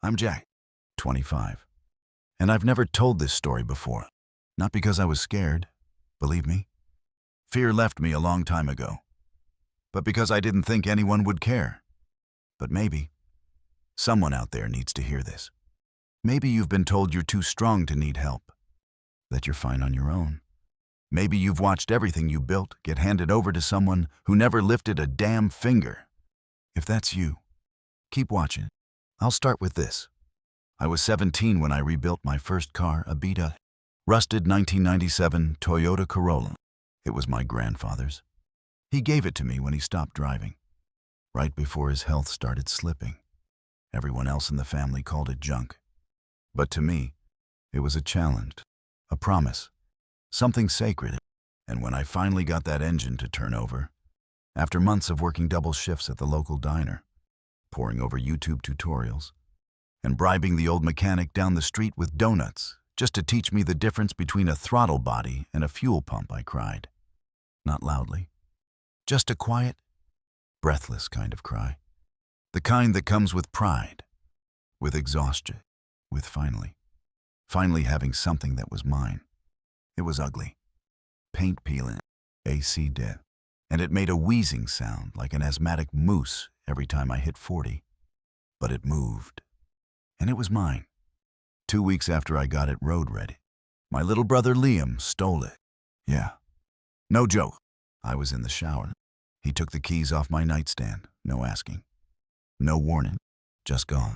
I'm Jack, 25, and I've never told this story before. Not because I was scared, believe me. Fear left me a long time ago. But because I didn't think anyone would care. But maybe someone out there needs to hear this. Maybe you've been told you're too strong to need help, that you're fine on your own. Maybe you've watched everything you built get handed over to someone who never lifted a damn finger. If that's you, keep watching. I'll start with this. I was 17 when I rebuilt my first car, a beat-up, rusted 1997 Toyota Corolla. It was my grandfather's. He gave it to me when he stopped driving, right before his health started slipping. Everyone else in the family called it junk. But to me, it was a challenge, a promise, something sacred. And when I finally got that engine to turn over, after months of working double shifts at the local diner, poring over YouTube tutorials, and bribing the old mechanic down the street with donuts just to teach me the difference between a throttle body and a fuel pump, I cried. Not loudly, just a quiet, breathless kind of cry. The kind that comes with pride, with exhaustion, with finally having something that was mine. It was ugly, paint peeling, AC dead, and it made a wheezing sound like an asthmatic moose every time I hit 40. But it moved, and it was mine. 2 weeks after I got it road ready, my little brother Liam stole it. Yeah, no joke. I was in the shower. He took the keys off my nightstand, no asking. No warning, just gone.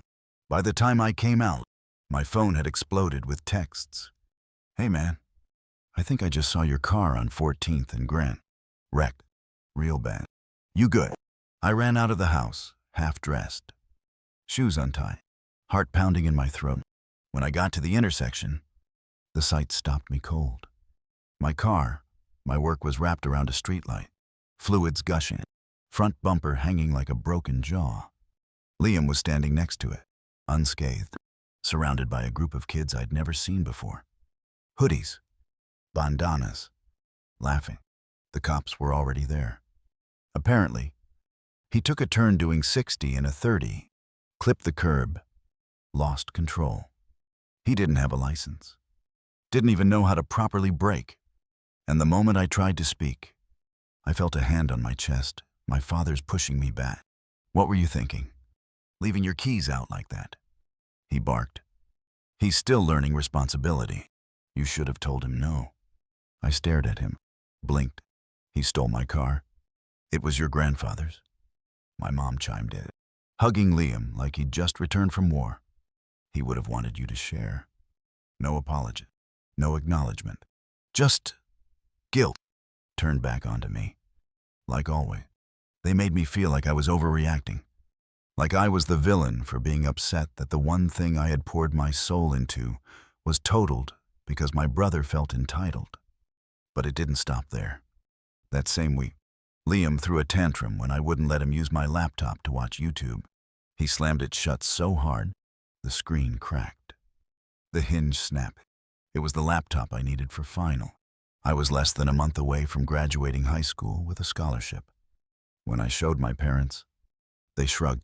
By the time I came out, my phone had exploded with texts. Hey man, I think I just saw your car on 14th and Grant. Wrecked. Real bad. You good? I ran out of the house, half dressed. Shoes untied, heart pounding in my throat. When I got to the intersection, the sight stopped me cold. My car, my work was wrapped around a streetlight, fluids gushing, front bumper hanging like a broken jaw. Liam was standing next to it, unscathed, surrounded by a group of kids I'd never seen before. Hoodies, bandanas, laughing. The cops were already there. Apparently, he took a turn doing 60 in a 30, clipped the curb, lost control. He didn't have a license, didn't even know how to properly brake. And the moment I tried to speak, I felt a hand on my chest, my father's pushing me back. What were you thinking? Leaving your keys out like that? He barked. He's still learning responsibility. You should have told him no. I stared at him, blinked. He stole my car. It was your grandfather's. My mom chimed in, hugging Liam like he'd just returned from war. He would have wanted you to share. No apology, no acknowledgement. Just guilt turned back onto me. Like always, they made me feel like I was overreacting. Like I was the villain for being upset that the one thing I had poured my soul into was totaled because my brother felt entitled. But it didn't stop there. That same week, Liam threw a tantrum when I wouldn't let him use my laptop to watch YouTube. He slammed it shut so hard, the screen cracked. The hinge snapped. It was the laptop I needed for final. I was less than a month away from graduating high school with a scholarship. When I showed my parents, they shrugged.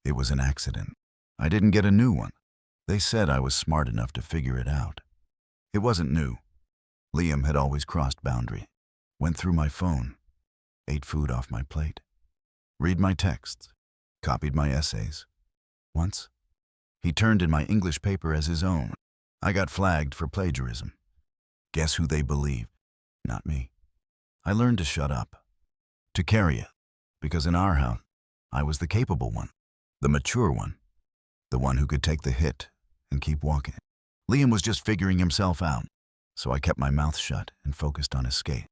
It was an accident. I didn't get a new one. They said I was smart enough to figure it out. It wasn't new. Liam had always crossed boundary, went through my phone, ate food off my plate, read my texts, copied my essays. Once, he turned in my English paper as his own. I got flagged for plagiarism. Guess who they believed? Not me. I learned to shut up, to carry it, because in our house, I was the capable one, the mature one, the one who could take the hit and keep walking. Liam was just figuring himself out, so I kept my mouth shut and focused on his skate.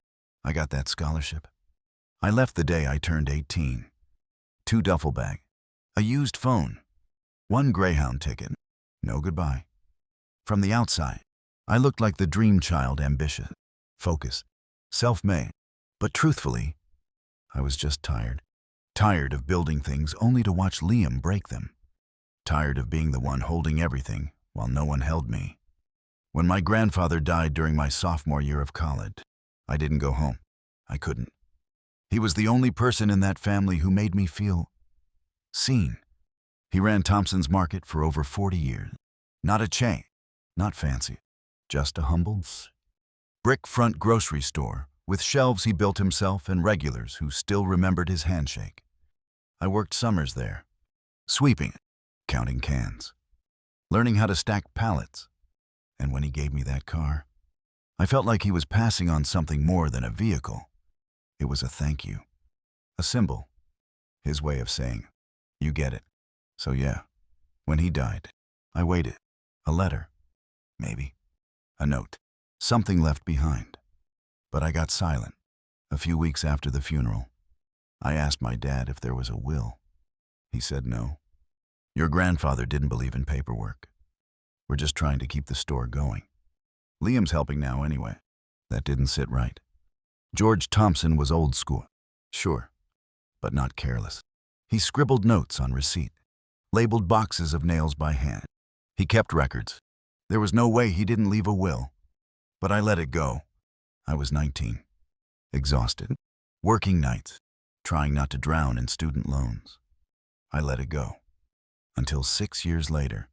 I got that scholarship. I left the day I turned 18. 2 duffel bags, a used phone, 1 Greyhound ticket, no goodbye. From the outside, I looked like the dream child, ambitious, focused, self-made. But truthfully, I was just tired. Tired of building things only to watch Liam break them. Tired of being the one holding everything while no one held me. When my grandfather died during my sophomore year of college, I didn't go home. I couldn't. He was the only person in that family who made me feel seen. He ran Thompson's Market for over 40 years. Not a chain, not fancy, just a humble brick front grocery store with shelves he built himself and regulars who still remembered his handshake. I worked summers there, sweeping, counting cans, learning how to stack pallets. And when he gave me that car, I felt like he was passing on something more than a vehicle. It was a thank you, a symbol, his way of saying, you get it. So yeah, when he died, I waited. A letter, maybe, a note, something left behind. But I got silent. A few weeks after the funeral, I asked my dad if there was a will. He said no. Your grandfather didn't believe in paperwork. We're just trying to keep the store going. Liam's helping now anyway. That didn't sit right. George Thompson was old school, sure, but not careless. He scribbled notes on receipt, labeled boxes of nails by hand. He kept records. There was no way he didn't leave a will. But I let it go. I was 19, exhausted, working nights, trying not to drown in student loans. I let it go. Until 6 years later,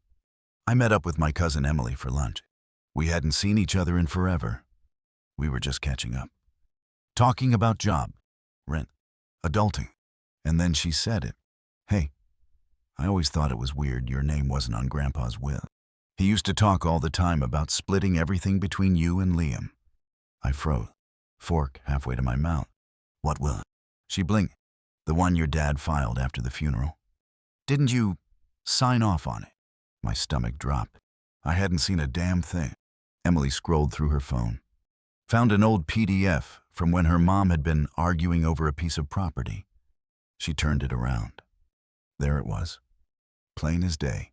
I met up with my cousin Emily for lunch. We hadn't seen each other in forever. We were just catching up, talking about job, rent, adulting. And then she said it. Hey, I always thought it was weird your name wasn't on Grandpa's will. He used to talk all the time about splitting everything between you and Liam. I froze, fork halfway to my mouth. What will? She blinked. The one your dad filed after the funeral. Didn't you sign off on it? My stomach dropped. I hadn't seen a damn thing. Emily scrolled through her phone, found an old PDF from when her mom had been arguing over a piece of property. She turned it around. There it was, plain as day.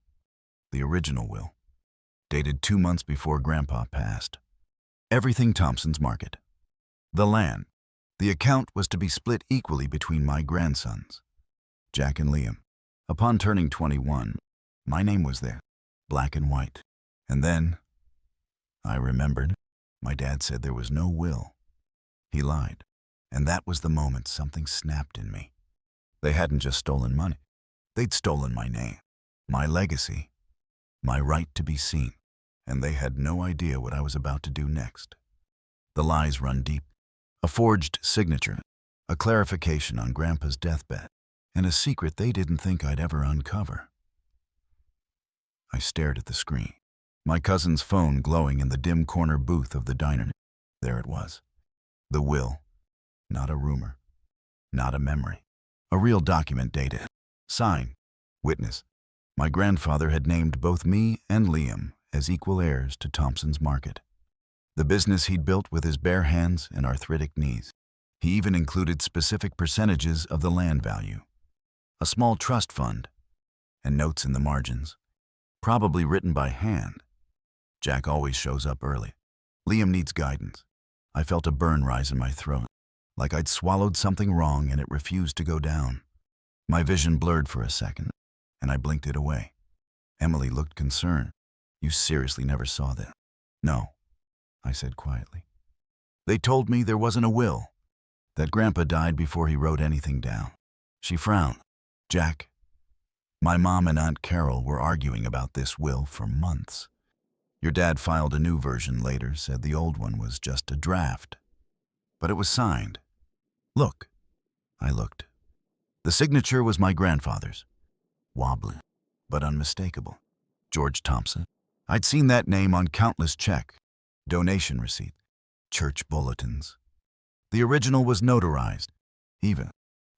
The original will, dated 2 months before Grandpa passed. Everything Thompson's Market. The land. The account was to be split equally between my grandsons, Jack and Liam. Upon turning 21, my name was there, black and white. And then, I remembered, my dad said there was no will. He lied. And that was the moment something snapped in me. They hadn't just stolen money. They'd stolen my name, my legacy, my right to be seen. And they had no idea what I was about to do next. The lies run deep. A forged signature, a clarification on Grandpa's deathbed, and a secret they didn't think I'd ever uncover. I stared at the screen, my cousin's phone glowing in the dim corner booth of the diner. There it was. The will. Not a rumor. Not a memory. A real document dated. Signed. Witness. My grandfather had named both me and Liam as equal heirs to Thompson's Market, the business he'd built with his bare hands and arthritic knees. He even included specific percentages of the land value, a small trust fund, and notes in the margins, probably written by hand. Jack always shows up early. Liam needs guidance. I felt a burn rise in my throat, like I'd swallowed something wrong and it refused to go down. My vision blurred for a second, and I blinked it away. Emily looked concerned. You seriously never saw that? No, I said quietly. They told me there wasn't a will, that Grandpa died before he wrote anything down. She frowned. Jack, my mom and Aunt Carol were arguing about this will for months. Your dad filed a new version later, said the old one was just a draft. But it was signed. Look. I looked. The signature was my grandfather's. Wobbly, but unmistakable. George Thompson. I'd seen that name on countless check, donation receipt, church bulletins. The original was notarized. Even.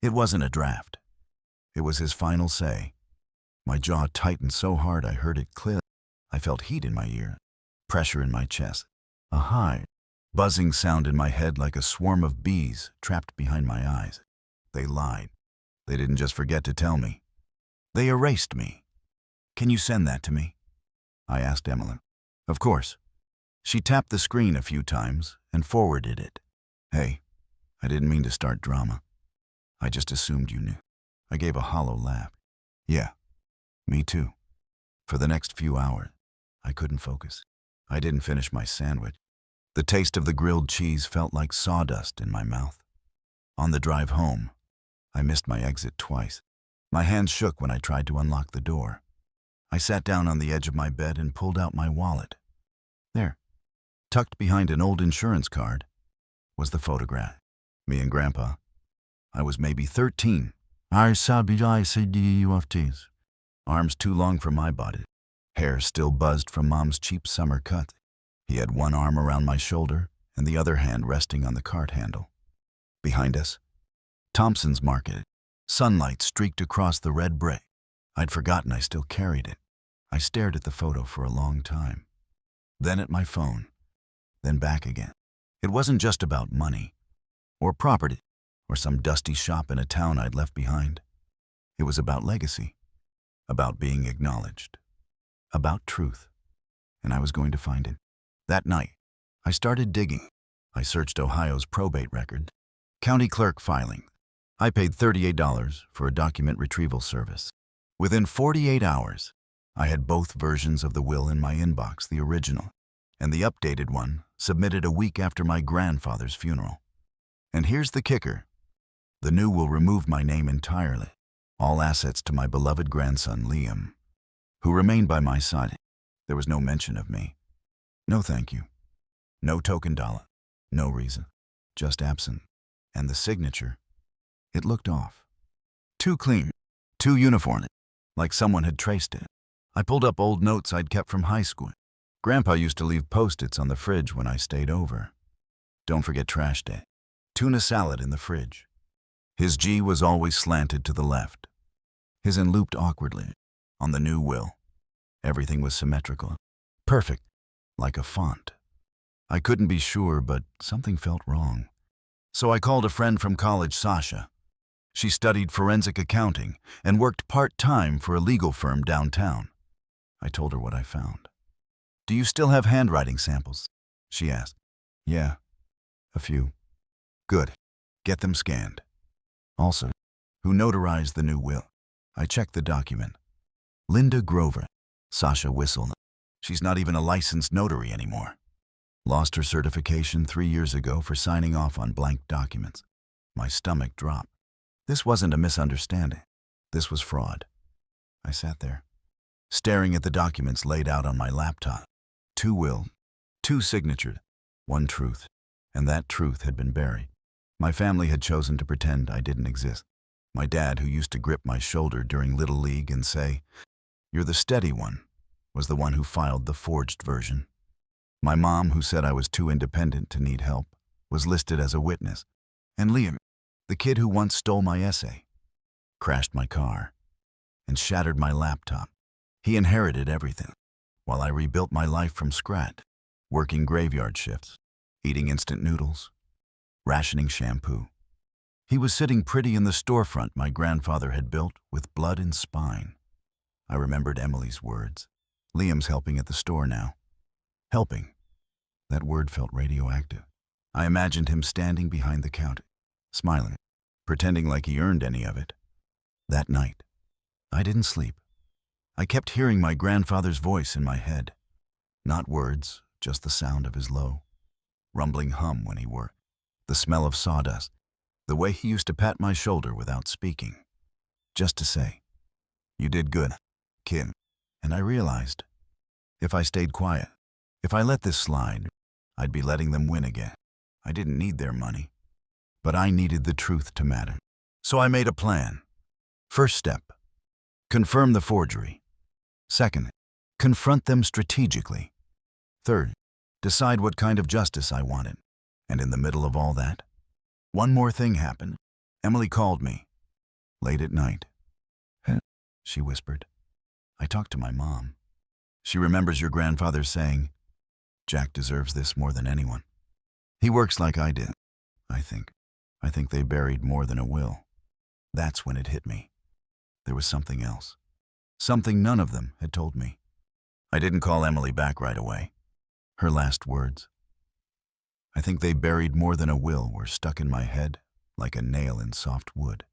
It wasn't a draft. It was his final say. My jaw tightened so hard I heard it clear. I felt heat in my ear, pressure in my chest, a high, buzzing sound in my head like a swarm of bees trapped behind my eyes. They lied. They didn't just forget to tell me. They erased me. Can you send that to me? I asked Emily. Of course. She tapped the screen a few times and forwarded it. Hey, I didn't mean to start drama. I just assumed you knew. I gave a hollow laugh. Yeah, me too. For the next few hours, I couldn't focus. I didn't finish my sandwich. The taste of the grilled cheese felt like sawdust in my mouth. On the drive home, I missed my exit twice. My hands shook when I tried to unlock the door. I sat down on the edge of my bed and pulled out my wallet. There, tucked behind an old insurance card, was the photograph. Me and Grandpa. I was maybe 13. ICDUFTs. Arms too long for my body. Hair still buzzed from Mom's cheap summer cut. He had one arm around my shoulder and the other hand resting on the cart handle. Behind us, Thompson's Market. Sunlight streaked across the red brick. I'd forgotten I still carried it. I stared at the photo for a long time. Then at my phone. Then back again. It wasn't just about money, or property, or some dusty shop in a town I'd left behind. It was about legacy, about being acknowledged, about truth, and I was going to find it. That night, I started digging. I searched Ohio's probate record, county clerk filing. I paid $38 for a document retrieval service. Within 48 hours, I had both versions of the will in my inbox, the original and the updated one, submitted a week after my grandfather's funeral. And here's the kicker. The new will remove my name entirely, all assets to my beloved grandson, Liam, who remained by my side. There was no mention of me. No thank you. No token dollar. No reason. Just absent. And the signature. It looked off. Too clean. Too uniform. Like someone had traced it. I pulled up old notes I'd kept from high school. Grandpa used to leave Post-its on the fridge when I stayed over. Don't forget trash day. Tuna salad in the fridge. His G was always slanted to the left. His N looped awkwardly. On the new will, everything was symmetrical. Perfect. Like a font. I couldn't be sure, but something felt wrong. So I called a friend from college, Sasha. She studied forensic accounting and worked part-time for a legal firm downtown. I told her what I found. Do you still have handwriting samples? She asked. Yeah, a few. Good. Get them scanned. Also, who notarized the new will? I checked the document. Linda Grover. Sasha whistled. She's not even a licensed notary anymore. Lost her certification 3 years ago for signing off on blank documents. My stomach dropped. This wasn't a misunderstanding. This was fraud. I sat there, staring at the documents laid out on my laptop. 2 will, 2 signatures, 1 truth, and that truth had been buried. My family had chosen to pretend I didn't exist. My dad, who used to grip my shoulder during Little League and say, "You're the steady one," was the one who filed the forged version. My mom, who said I was too independent to need help, was listed as a witness. And Liam, the kid who once stole my essay, crashed my car, and shattered my laptop. He inherited everything, while I rebuilt my life from scratch, working graveyard shifts, eating instant noodles, rationing shampoo. He was sitting pretty in the storefront my grandfather had built with blood and spine. I remembered Emily's words. Liam's helping at the store now. Helping. That word felt radioactive. I imagined him standing behind the counter, smiling, pretending like he earned any of it. That night, I didn't sleep. I kept hearing my grandfather's voice in my head. Not words, just the sound of his low, rumbling hum when he worked. The smell of sawdust. The way he used to pat my shoulder without speaking. Just to say, "You did good, kid." And I realized, if I stayed quiet, if I let this slide, I'd be letting them win again. I didn't need their money, but I needed the truth to matter. So I made a plan. First step, confirm the forgery. Second, confront them strategically. Third, decide what kind of justice I wanted. And in the middle of all that, one more thing happened. Emily called me, late at night. "Huh?" she whispered. I talked to my mom. She remembers your grandfather saying, "Jack deserves this more than anyone. He works like I did." I think they buried more than a will. That's when it hit me. There was something else. Something none of them had told me. I didn't call Emily back right away. Her last words, "I think they buried more than a will," were stuck in my head like a nail in soft wood.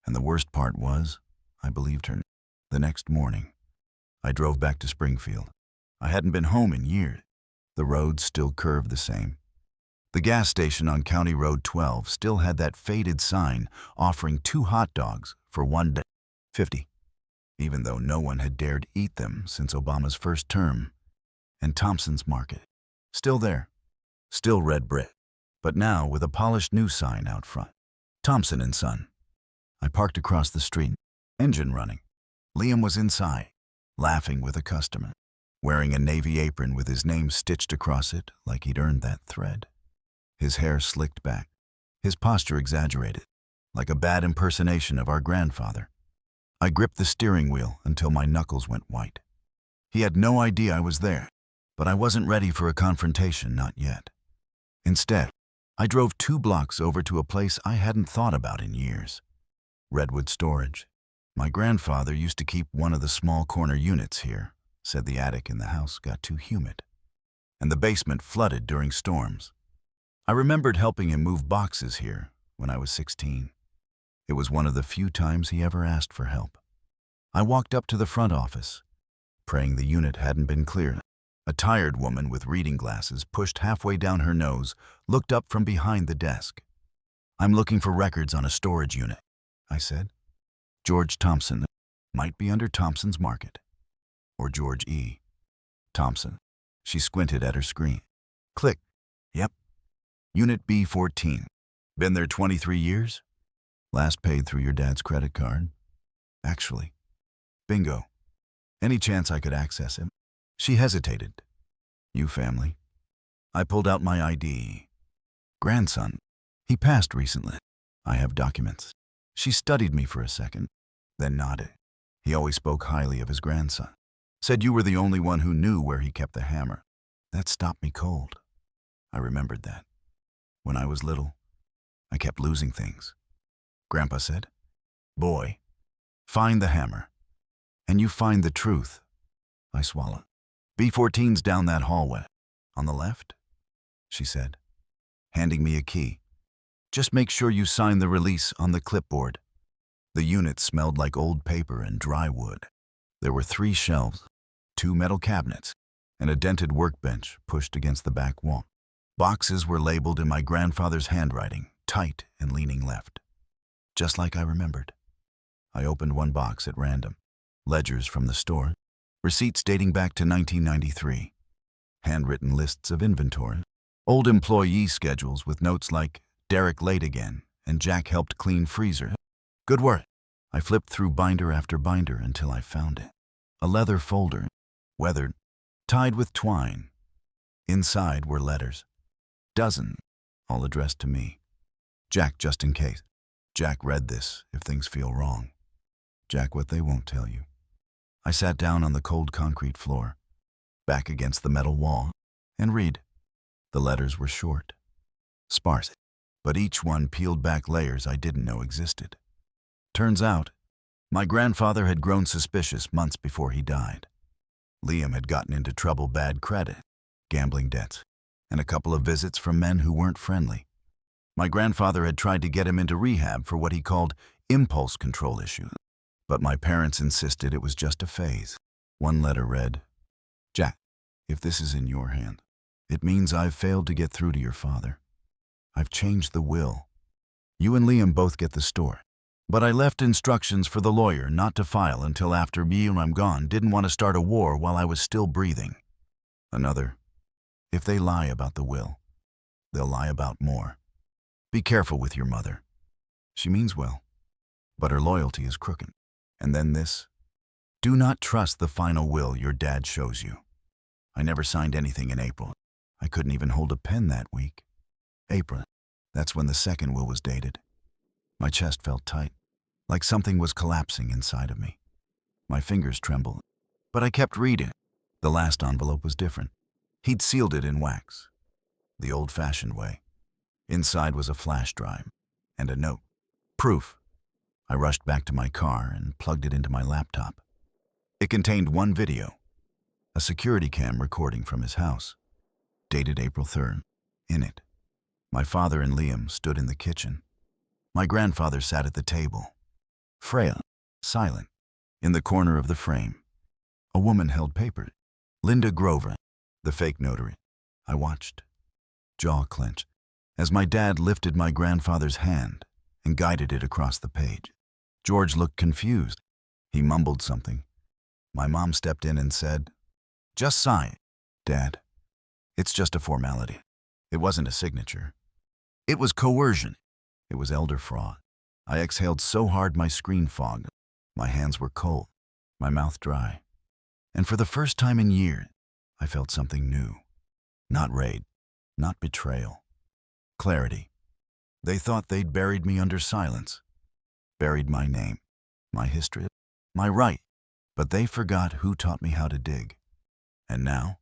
And the worst part was, I believed her. The next morning, I drove back to Springfield. I hadn't been home in years. The roads still curved the same. The gas station on County Road 12 still had that faded sign offering 2 hot dogs for $1. 50, even though no one had dared eat them since Obama's first term. And Thompson's Market, still there, still red brick, but now with a polished new sign out front. Thompson and Son. I parked across the street, engine running. Liam was inside, laughing with a customer, wearing a navy apron with his name stitched across it like he'd earned that thread. His hair slicked back, his posture exaggerated, like a bad impersonation of our grandfather. I gripped the steering wheel until my knuckles went white. He had no idea I was there, but I wasn't ready for a confrontation, not yet. Instead, I drove 2 blocks over to a place I hadn't thought about in years. Redwood Storage. My grandfather used to keep one of the small corner units here, said the attic in the house got too humid, and the basement flooded during storms. I remembered helping him move boxes here when I was 16. It was one of the few times he ever asked for help. I walked up to the front office, praying the unit hadn't been cleared. A tired woman with reading glasses pushed halfway down her nose looked up from behind the desk. "I'm looking for records on a storage unit," I said. "George Thompson. Might be under Thompson's Market. Or George E. Thompson." She squinted at her screen. Click. "Yep. Unit B14. Been there 23 years? Last paid through your dad's credit card. Actually. Bingo. Any chance I could access him?" She hesitated. "You family?" I pulled out my ID. "Grandson. He passed recently. I have documents." She studied me for a second, then nodded. "He always spoke highly of his grandson. Said you were the only one who knew where he kept the hammer." That stopped me cold. I remembered that. When I was little, I kept losing things. Grandpa said, "Boy, find the hammer, and you find the truth." I swallowed. "B14's down that hallway. On the left?" she said, handing me a key. "Just make sure you sign the release on the clipboard." The unit smelled like old paper and dry wood. There were 3 shelves, 2 metal cabinets, and a dented workbench pushed against the back wall. Boxes were labeled in my grandfather's handwriting, tight and leaning left. Just like I remembered. I opened one box at random. Ledgers from the store, receipts dating back to 1993, handwritten lists of inventory, old employee schedules with notes like "Derek late again" and "Jack helped clean freezer." Good work. I flipped through binder after binder until I found it. A leather folder, weathered, tied with twine. Inside were letters. Dozen, all addressed to me. "Jack, just in case. Jack, read this if things feel wrong. Jack, what they won't tell you." I sat down on the cold concrete floor, back against the metal wall, and read. The letters were short, sparse, but each one peeled back layers I didn't know existed. Turns out, my grandfather had grown suspicious months before he died. Liam had gotten into trouble, bad credit, gambling debts, and a couple of visits from men who weren't friendly. My grandfather had tried to get him into rehab for what he called impulse control issues, but my parents insisted it was just a phase. One letter read, "Jack, if this is in your hand, it means I've failed to get through to your father. I've changed the will. You and Liam both get the store. But I left instructions for the lawyer not to file until after me and I'm gone. Didn't want to start a war while I was still breathing." Another, "If they lie about the will, they'll lie about more. Be careful with your mother. She means well, but her loyalty is crooked." And then this, "Do not trust the final will your dad shows you." I never signed anything in April. I couldn't even hold a pen that week. April, that's when the second will was dated. My chest felt tight, like something was collapsing inside of me. My fingers trembled, but I kept reading. The last envelope was different. He'd sealed it in wax, the old-fashioned way. Inside was a flash drive and a note. Proof. I rushed back to my car and plugged it into my laptop. It contained one video, a security cam recording from his house, dated April 3rd. In it, my father and Liam stood in the kitchen. My grandfather sat at the table, frail, silent. In the corner of the frame, a woman held paper. Linda Grover, the fake notary. I watched, jaw clenched, as my dad lifted my grandfather's hand and guided it across the page. George looked confused, He mumbled something. My mom stepped in and said, "Just sign, Dad. It's just a formality." It wasn't a signature. It was coercion. It was elder fraud. I exhaled so hard my screen fogged. My hands were cold, my mouth dry. And for the first time in years, I felt something new. Not rage, not betrayal. Clarity. They thought they'd buried me under silence. Buried my name, my history, my right. But they forgot who taught me how to dig. And now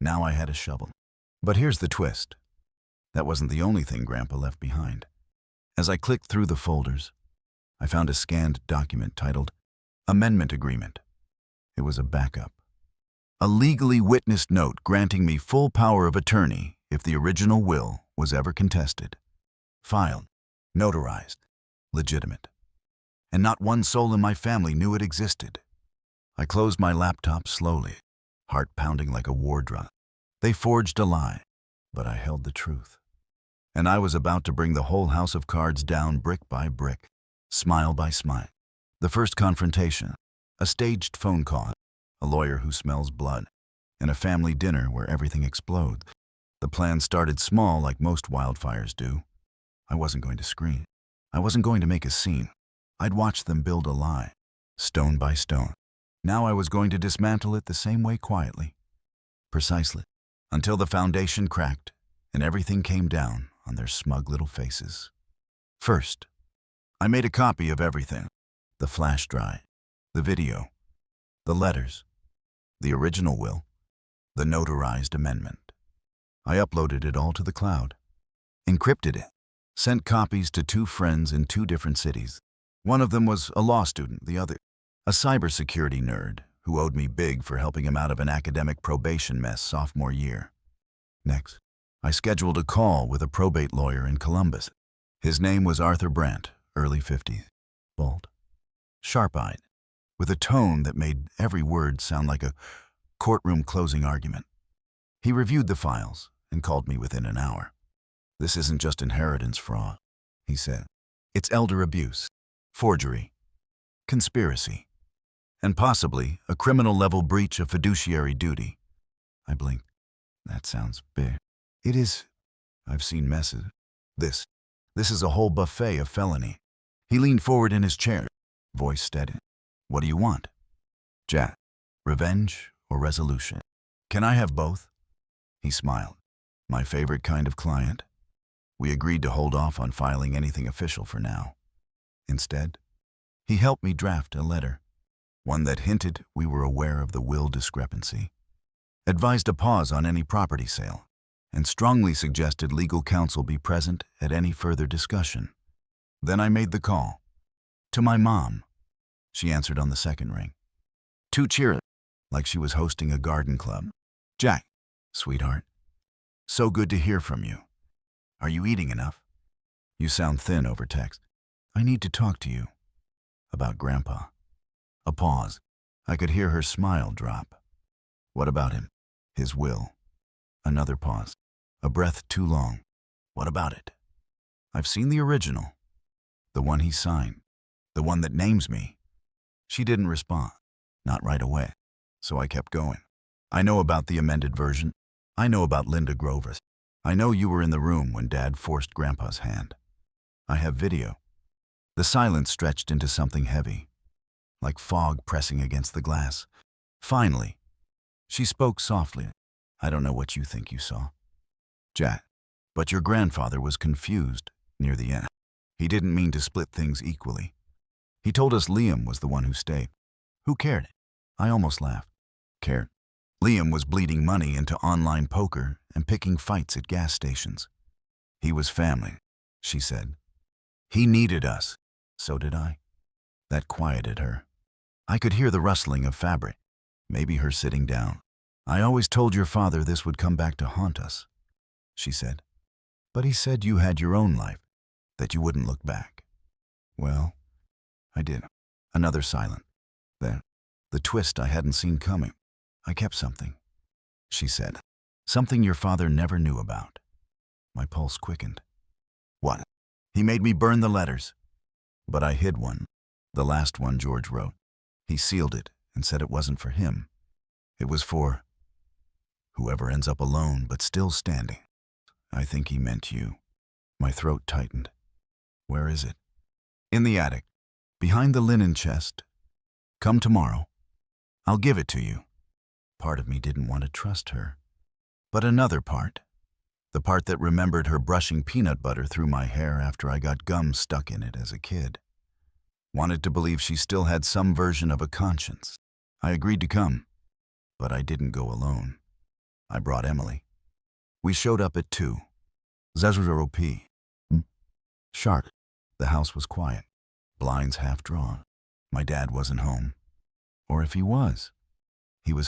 I had a shovel. But here's the twist. That wasn't the only thing Grandpa left behind. As I clicked through the folders, I found a scanned document titled Amendment Agreement. It was a backup. A legally witnessed note granting me full power of attorney if the original will was ever contested. Filed, notarized, legitimate. And not one soul in my family knew it existed. I closed my laptop slowly, heart pounding like a war drum. They forged a lie, but I held the truth. And I was about to bring the whole house of cards down brick by brick, smile by smile. The first confrontation, a staged phone call, a lawyer who smells blood, and a family dinner where everything explodes. The plan started small like most wildfires do. I wasn't going to scream. I wasn't going to make a scene. I'd watch them build a lie, stone by stone. Now I was going to dismantle it the same way quietly, precisely, until the foundation cracked and everything came down on their smug little faces. First, I made a copy of everything. The flash drive, the video, the letters, the original will, the notarized amendment. I uploaded it all to the cloud, encrypted it, sent copies to 2 friends in 2 different cities. One of them was a law student, the other, a cybersecurity nerd who owed me big for helping him out of an academic probation mess sophomore year. Next, I scheduled a call with a probate lawyer in Columbus. His name was Arthur Brandt, early 50s, bald, sharp-eyed, with a tone that made every word sound like a courtroom closing argument. He reviewed the files and called me within an hour. "This isn't just inheritance fraud," he said. "It's elder abuse, forgery, conspiracy, and possibly a criminal-level breach of fiduciary duty." I blinked. That sounds big. It is. I've seen messes. This is a whole buffet of felony. He leaned forward in his chair, voice steady. "What do you want? Jack, revenge or resolution? Can I have both?" He smiled. My favorite kind of client. We agreed to hold off on filing anything official for now. Instead, he helped me draft a letter, one that hinted we were aware of the will discrepancy, advised a pause on any property sale, and strongly suggested legal counsel be present at any further discussion. Then I made the call. To my mom. She answered on the second ring. Too cheery, like she was hosting a garden club. "Jack, sweetheart. So good to hear from you. Are you eating enough? You sound thin over text. I need to talk to you. About Grandpa." A pause. I could hear her smile drop. "What about him? His will?" Another pause. A breath too long. "What about it?" "I've seen the original. The one he signed. The one that names me." She didn't respond. Not right away. So I kept going. "I know about the amended version. I know about Linda Grover. I know you were in the room when Dad forced Grandpa's hand. I have video." The silence stretched into something heavy, like fog pressing against the glass. Finally, she spoke softly. "I don't know what you think you saw, Jack, but your grandfather was confused near the end. He didn't mean to split things equally. He told us Liam was the one who stayed. Who cared?" I almost laughed. Cared. Liam was bleeding money into online poker and picking fights at gas stations. "He was family," she said. "He needed us. So did I." That quieted her. I could hear the rustling of fabric, maybe her sitting down. "I always told your father this would come back to haunt us," she said. "But he said you had your own life, that you wouldn't look back." Well, I did. Another silence. Then, the twist I hadn't seen coming. "I kept something," she said. "Something your father never knew about." My pulse quickened. "What?" "He made me burn the letters. But I hid one, the last one George wrote. He sealed it and said it wasn't for him. It was for whoever ends up alone but still standing. I think he meant you. My throat tightened. Where is it? In the attic, behind the linen chest. Come tomorrow. I'll give it to you. Part of me didn't want to trust her. But another part, the part that remembered her brushing peanut butter through my hair after I got gum stuck in it as a kid, wanted to believe she still had some version of a conscience. I agreed to come, but I didn't go alone. I brought Emily. We showed up at 2. ZZROP. Sharp. The house was quiet, blinds half drawn. My dad wasn't home. Or if he was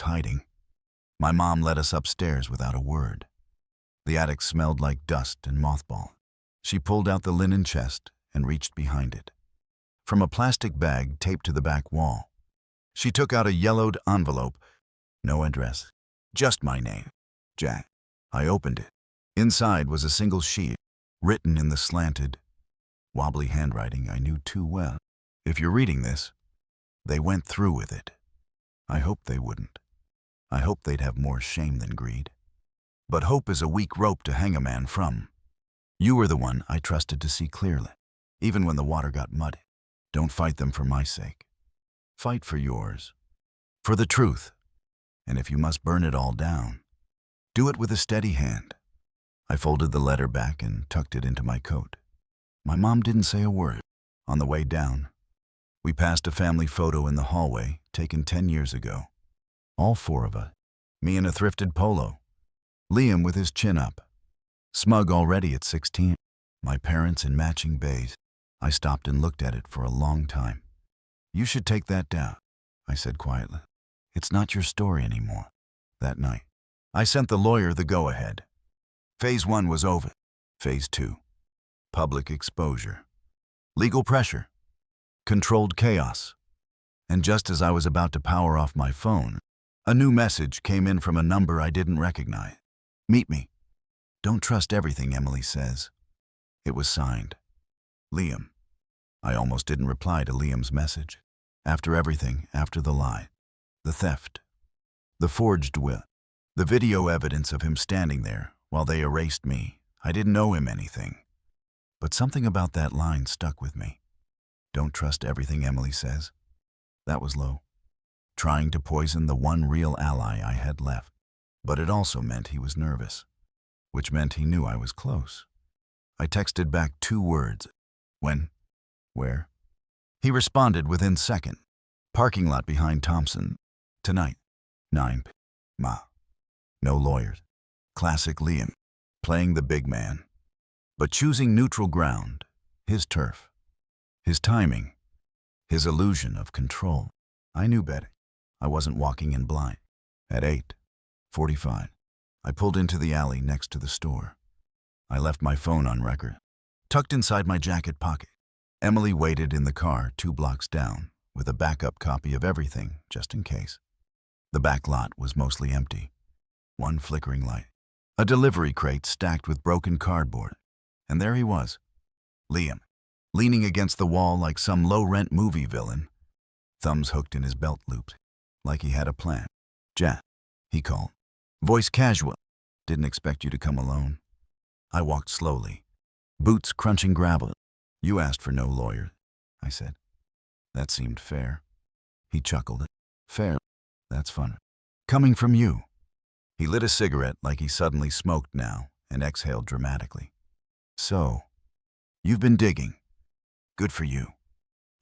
hiding. My mom led us upstairs without a word. The attic smelled like dust and mothball. She pulled out the linen chest and reached behind it. From a plastic bag taped to the back wall, she took out a yellowed envelope. No address, just my name, Jack. I opened it. Inside was a single sheet, written in the slanted, wobbly handwriting I knew too well. If you're reading this, they went through with it. I hoped they wouldn't. I hoped they'd have more shame than greed. But hope is a weak rope to hang a man from. You were the one I trusted to see clearly, even when the water got muddy. Don't fight them for my sake. Fight for yours. For the truth. And if you must burn it all down, do it with a steady hand. I folded the letter back and tucked it into my coat. My mom didn't say a word. On the way down, we passed a family photo in the hallway taken 10 years ago. All 4 of us. Me in a thrifted polo. Liam with his chin up. Smug already at 16. My parents in matching bays. I stopped and looked at it for a long time. You should take that down, I said quietly. It's not your story anymore. That night, I sent the lawyer the go-ahead. Phase 1 was over. Phase 2. Public exposure. Legal pressure. Controlled chaos. And just as I was about to power off my phone, a new message came in from a number I didn't recognize. Meet me. Don't trust everything Emily says. It was signed, Liam. I almost didn't reply to Liam's message. After everything, after the lie, the theft, the forged will, the video evidence of him standing there while they erased me, I didn't owe him anything. But something about that line stuck with me. Don't trust everything Emily says. That was low. Trying to poison the one real ally I had left. But it also meant he was nervous, which meant he knew I was close. I texted back 2 words. When? Where? He responded within second. Parking lot behind Thompson. Tonight. 9 p.m. Ma. No lawyers. Classic Liam. Playing the big man. But choosing neutral ground. His turf. His timing. His illusion of control. I knew better. I wasn't walking in blind. At 8:45, I pulled into the alley next to the store. I left my phone on record, tucked inside my jacket pocket. Emily waited in the car 2 blocks down with a backup copy of everything, just in case. The back lot was mostly empty. 1 flickering light. A delivery crate stacked with broken cardboard. And there he was, Liam, leaning against the wall like some low-rent movie villain, thumbs hooked in his belt loops, like he had a plan. Jack, he called. Voice casual. Didn't expect you to come alone. I walked slowly, boots crunching gravel. You asked for no lawyer, I said. That seemed fair. He chuckled. Fair? That's fun. Coming from you. He lit a cigarette like he suddenly smoked now and exhaled dramatically. So, you've been digging. Good for you.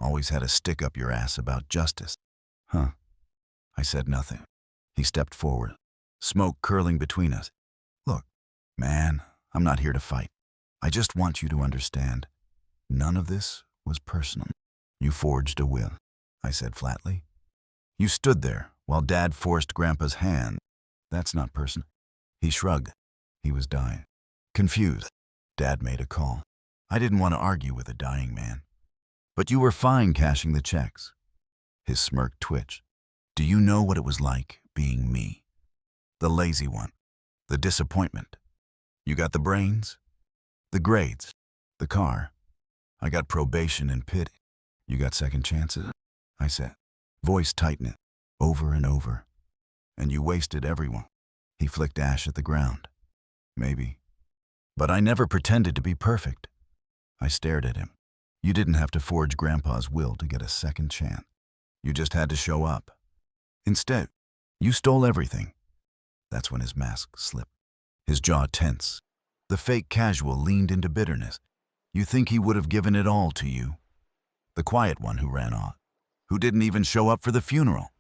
Always had a stick up your ass about justice. Huh. I said nothing. He stepped forward, smoke curling between us. Look, man, I'm not here to fight. I just want you to understand. None of this was personal. You forged a will, I said flatly. You stood there while Dad forced Grandpa's hand. That's not personal. He shrugged. He was dying. Confused. Dad made a call. I didn't want to argue with a dying man. But you were fine cashing the checks. His smirk twitched. Do you know what it was like being me? The lazy one. The disappointment. You got the brains, the grades, the car. I got probation and pity. You got second chances, I said. voice tightening, over and over. And you wasted everyone. He flicked ash at the ground. Maybe. But I never pretended to be perfect. I stared at him. You didn't have to forge Grandpa's will to get a second chance. You just had to show up. Instead, you stole everything. That's when his mask slipped. His jaw tense. The fake casual leaned into bitterness. You think he would have given it all to you? The quiet one who ran off, who didn't even show up for the funeral.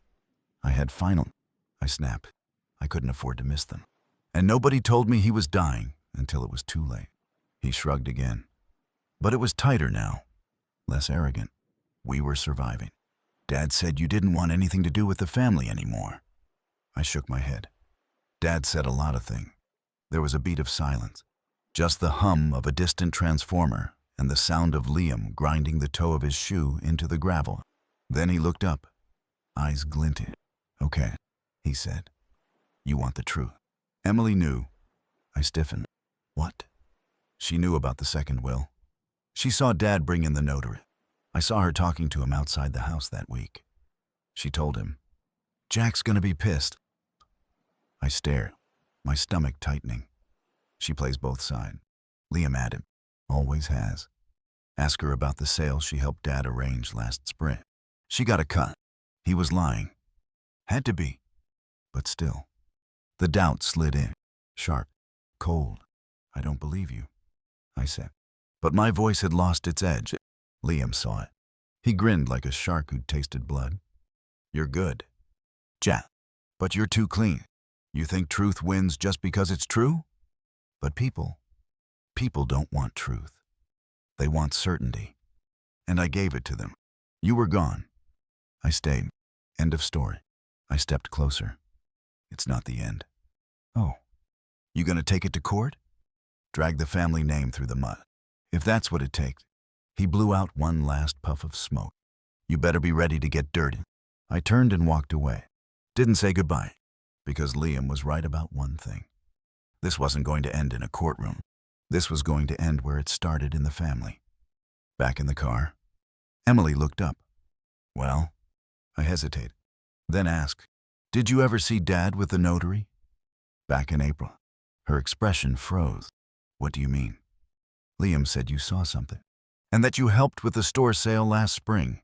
I had final. I snapped. I couldn't afford to miss them. And nobody told me he was dying until it was too late. He shrugged again. But it was tighter now, less arrogant. We were surviving. Dad said you didn't want anything to do with the family anymore. I shook my head. Dad said a lot of things. There was a beat of silence, just the hum of a distant transformer and the sound of Liam grinding the toe of his shoe into the gravel. Then he looked up, eyes glinted. Okay, he said. You want the truth. Emily knew. I stiffened. What? She knew about the second will. She saw Dad bring in the notary. I saw her talking to him outside the house that week. She told him, Jack's gonna be pissed. I stared, my stomach tightening. She plays both sides. Liam added, always has. Ask her about the sale she helped Dad arrange last spring. She got a cut. He was lying. Had to be. But still. The doubt slid in, sharp, cold. I don't believe you, I said. But my voice had lost its edge. Liam saw it. He grinned like a shark who'd tasted blood. You're good, Jack, but you're too clean. You think truth wins just because it's true? But people don't want truth. They want certainty. And I gave it to them. You were gone. I stayed. End of story. I stepped closer. It's not the end. Oh, you gonna take it to court? Drag the family name through the mud. If that's what it takes. He blew out one last puff of smoke. You better be ready to get dirty. I turned and walked away. Didn't say goodbye, because Liam was right about one thing. This wasn't going to end in a courtroom. This was going to end where it started in the family. Back in the car, Emily looked up. Well, I hesitated, then asked, did you ever see Dad with the notary? Back in April. Her expression froze. What do you mean? Liam said you saw something, and that you helped with the store sale last spring.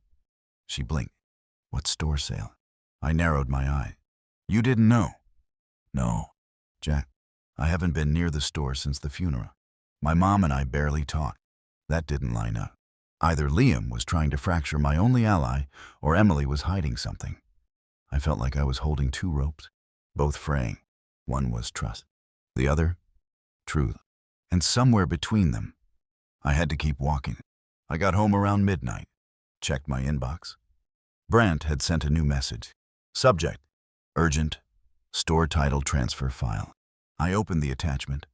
She blinked. What store sale? I narrowed my eye. You didn't know? No, Jack. I haven't been near the store since the funeral. My mom and I barely talked. That didn't line up. Either Liam was trying to fracture my only ally, or Emily was hiding something. I felt like I was holding two ropes, both fraying. One was trust, the other, truth. And somewhere between them, I had to keep walking. I got home around midnight, checked my inbox. Brandt had sent a new message. Subject, urgent, store title transfer file. I opened the attachment.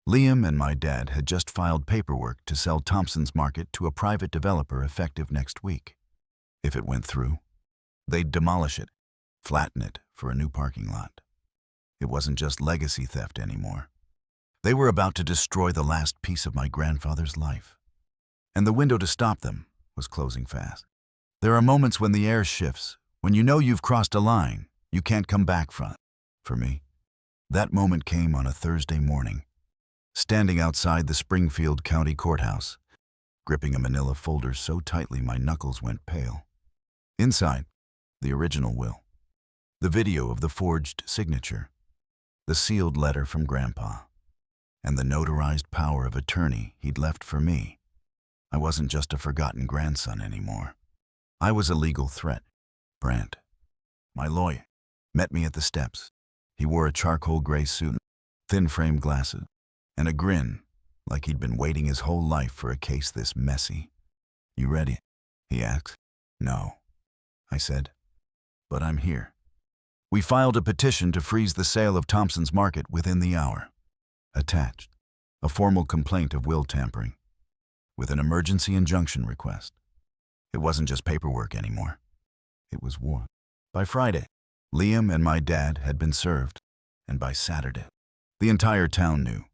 Liam and my dad had just filed paperwork to sell Thompson's Market to a private developer effective next week. If it went through, they'd demolish it, flatten it for a new parking lot. It wasn't just legacy theft anymore. They were about to destroy the last piece of my grandfather's life. And the window to stop them was closing fast. There are moments when the air shifts, when you know you've crossed a line you can't come back from. For me, that moment came on a Thursday morning, standing outside the Springfield County Courthouse, gripping a manila folder so tightly my knuckles went pale. Inside, the original will, the video of the forged signature, the sealed letter from Grandpa, and the notarized power of attorney he'd left for me. I wasn't just a forgotten grandson anymore. I was a legal threat. Brandt, my lawyer, met me at the steps. He wore a charcoal gray suit, thin-framed glasses, and a grin like he'd been waiting his whole life for a case this messy. You ready? He asked. No, I said, but I'm here. We filed a petition to freeze the sale of Thompson's Market within the hour. Attached, a formal complaint of will tampering, with an emergency injunction request. It wasn't just paperwork anymore. It was war. By Friday, Liam and my dad had been served, and by Saturday, the entire town knew.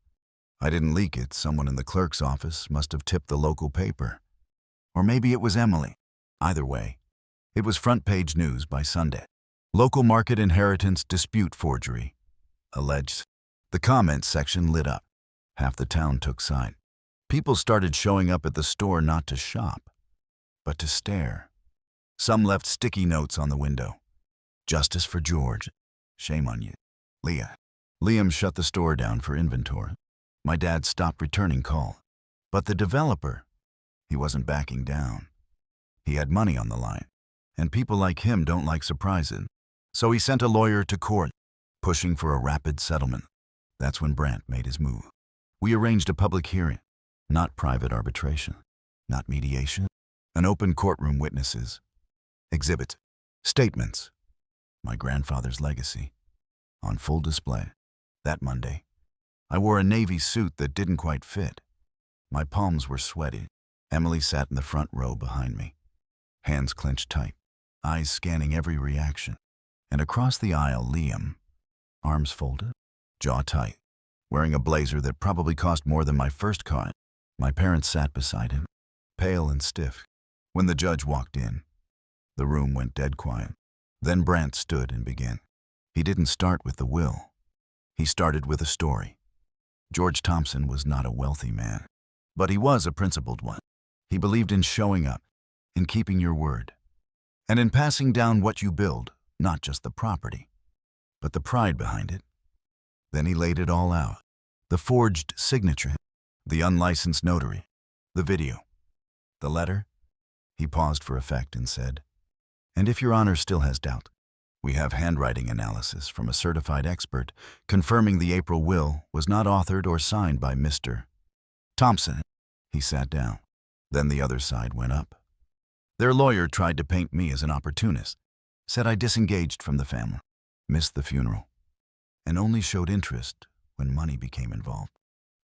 I didn't leak it. Someone in the clerk's office must have tipped the local paper. Or maybe it was Emily. Either way, It was front-page news by Sunday. Local market inheritance dispute forgery. Alleged. The comments section lit up. Half the town took side. People started showing up at the store not to shop, but to stare. Some left sticky notes on the window. Justice for George. Shame on you. Leah. Liam shut the store down for inventory. My dad stopped returning call. But the developer, he wasn't backing down. He had money on the line, and people like him don't like surprises. So he sent a lawyer to court, pushing for a rapid settlement. That's when Brandt made his move. We arranged a public hearing, not private arbitration, not mediation, an open courtroom, witnesses, exhibits, statements, my grandfather's legacy, on full display. That Monday, I wore a navy suit that didn't quite fit. My palms were sweaty. Emily sat in the front row behind me, hands clenched tight, eyes scanning every reaction. And across the aisle, Liam, arms folded, jaw tight, wearing a blazer that probably cost more than my first car. My parents sat beside him, pale and stiff. When the judge walked in, the room went dead quiet. Then Brandt stood and began. He didn't start with the will. He started with a story. George Thompson was not a wealthy man, but he was a principled one. He believed in showing up, in keeping your word, and in passing down what you build, not just the property, but the pride behind it. Then he laid it all out. The forged signature, the unlicensed notary, the video, the letter. He paused for effect and said, "And if Your Honor still has doubt, we have handwriting analysis from a certified expert confirming the April will was not authored or signed by Mr. Thompson." He sat down. Then the other side went up. Their lawyer tried to paint me as an opportunist, said I disengaged from the family, missed the funeral, and only showed interest when money became involved.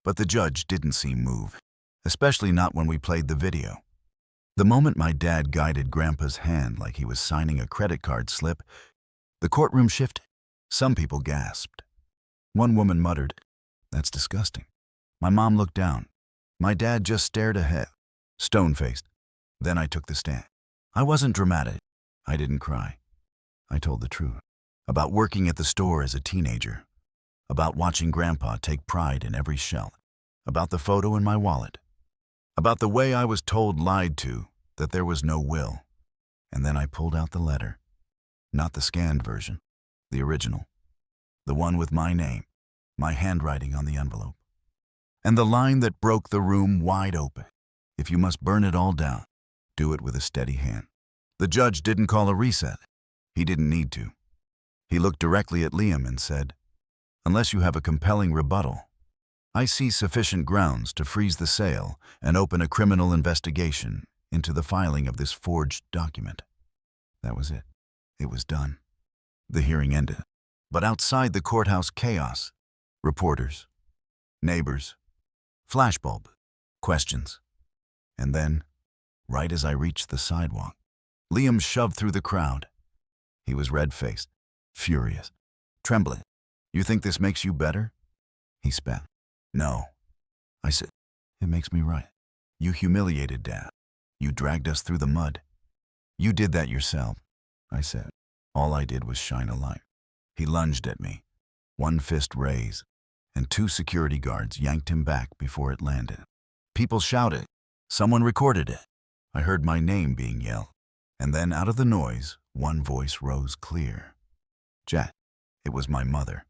But the judge didn't seem moved, especially not when we played the video. The moment my dad guided Grandpa's hand like he was signing a credit card slip, the courtroom shifted. Some people gasped. One woman muttered, "That's disgusting." My mom looked down. My dad just stared ahead, stone-faced. Then I took the stand. I wasn't dramatic. I didn't cry. I told the truth. About working at the store as a teenager. About watching Grandpa take pride in every shell. About the photo in my wallet. About the way I was told, lied to, that there was no will. And then I pulled out the letter. Not the scanned version. The original. The one with my name, my handwriting on the envelope. And the line that broke the room wide open. If you must burn it all down, do it with a steady hand. The judge didn't call a reset. He didn't need to. He looked directly at Liam and said, "Unless you have a compelling rebuttal, I see sufficient grounds to freeze the sale and open a criminal investigation into the filing of this forged document." That was it. It was done. The hearing ended. But outside the courthouse, chaos. Reporters, neighbors, flashbulb, questions. And then, right as I reached the sidewalk, Liam shoved through the crowd. He was red-faced, furious, trembling. "You think this makes you better?" He spat. "No." I said, "It makes me right. You humiliated Dad. You dragged us through the mud. You did that yourself." I said. All I did was shine a light. He lunged at me, one fist raised, and 2 security guards yanked him back before it landed. People shouted. Someone recorded it. I heard my name being yelled. And then out of the noise, one voice rose clear. "Jack." It was my mother.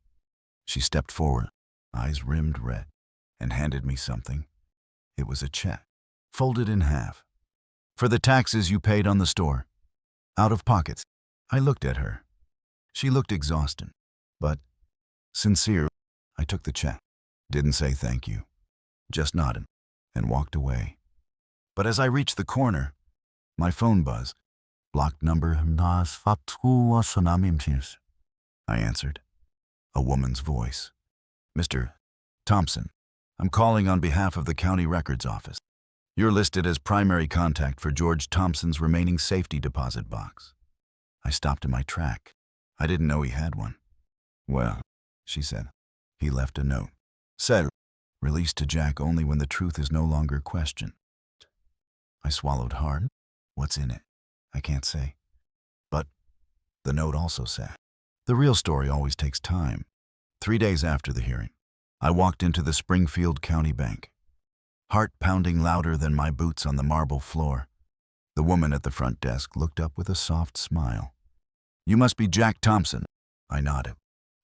She stepped forward, eyes rimmed red, and handed me something. It was a check, folded in half. "For the taxes you paid on the store. Out of pockets." I looked at her. She looked exhausted, but sincere. I took the check, didn't say thank you, just nodded, and walked away. But as I reached the corner, my phone buzzed. "Blocked number." I answered. A woman's voice. "Mr. Thompson, I'm calling on behalf of the county records office. You're listed as primary contact for George Thompson's remaining safety deposit box." I stopped in my track. I didn't know he had one. "Well," she said. "He left a note. Said, released to Jack only when the truth is no longer questioned." I swallowed hard. "What's in it?" "I can't say." The note also said, "The real story always takes time." 3 days after the hearing, I walked into the Springfield County Bank, heart pounding louder than my boots on the marble floor. The woman at the front desk looked up with a soft smile. "You must be Jack Thompson." I nodded.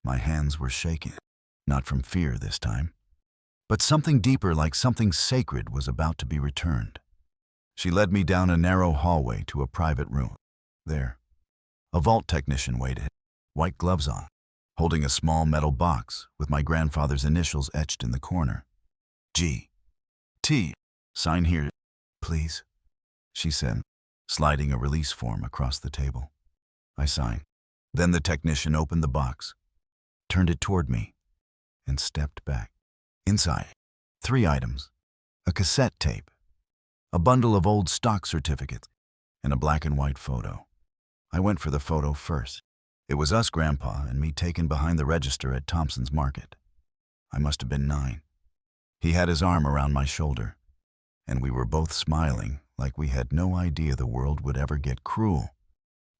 My hands were shaking, not from fear this time, but something deeper, like something sacred, was about to be returned. She led me down a narrow hallway to a private room. There, a vault technician waited, white gloves on, holding a small metal box with my grandfather's initials etched in the corner. G.T. "Sign here, please," she said, sliding a release form across the table. I signed. Then the technician opened the box, turned it toward me, and stepped back. Inside, 3 items: a cassette tape, a bundle of old stock certificates, and a black and white photo. I went for the photo first. It was us, Grandpa and me, taken behind the register at Thompson's Market. I must have been 9. He had his arm around my shoulder, and we were both smiling like we had no idea the world would ever get cruel.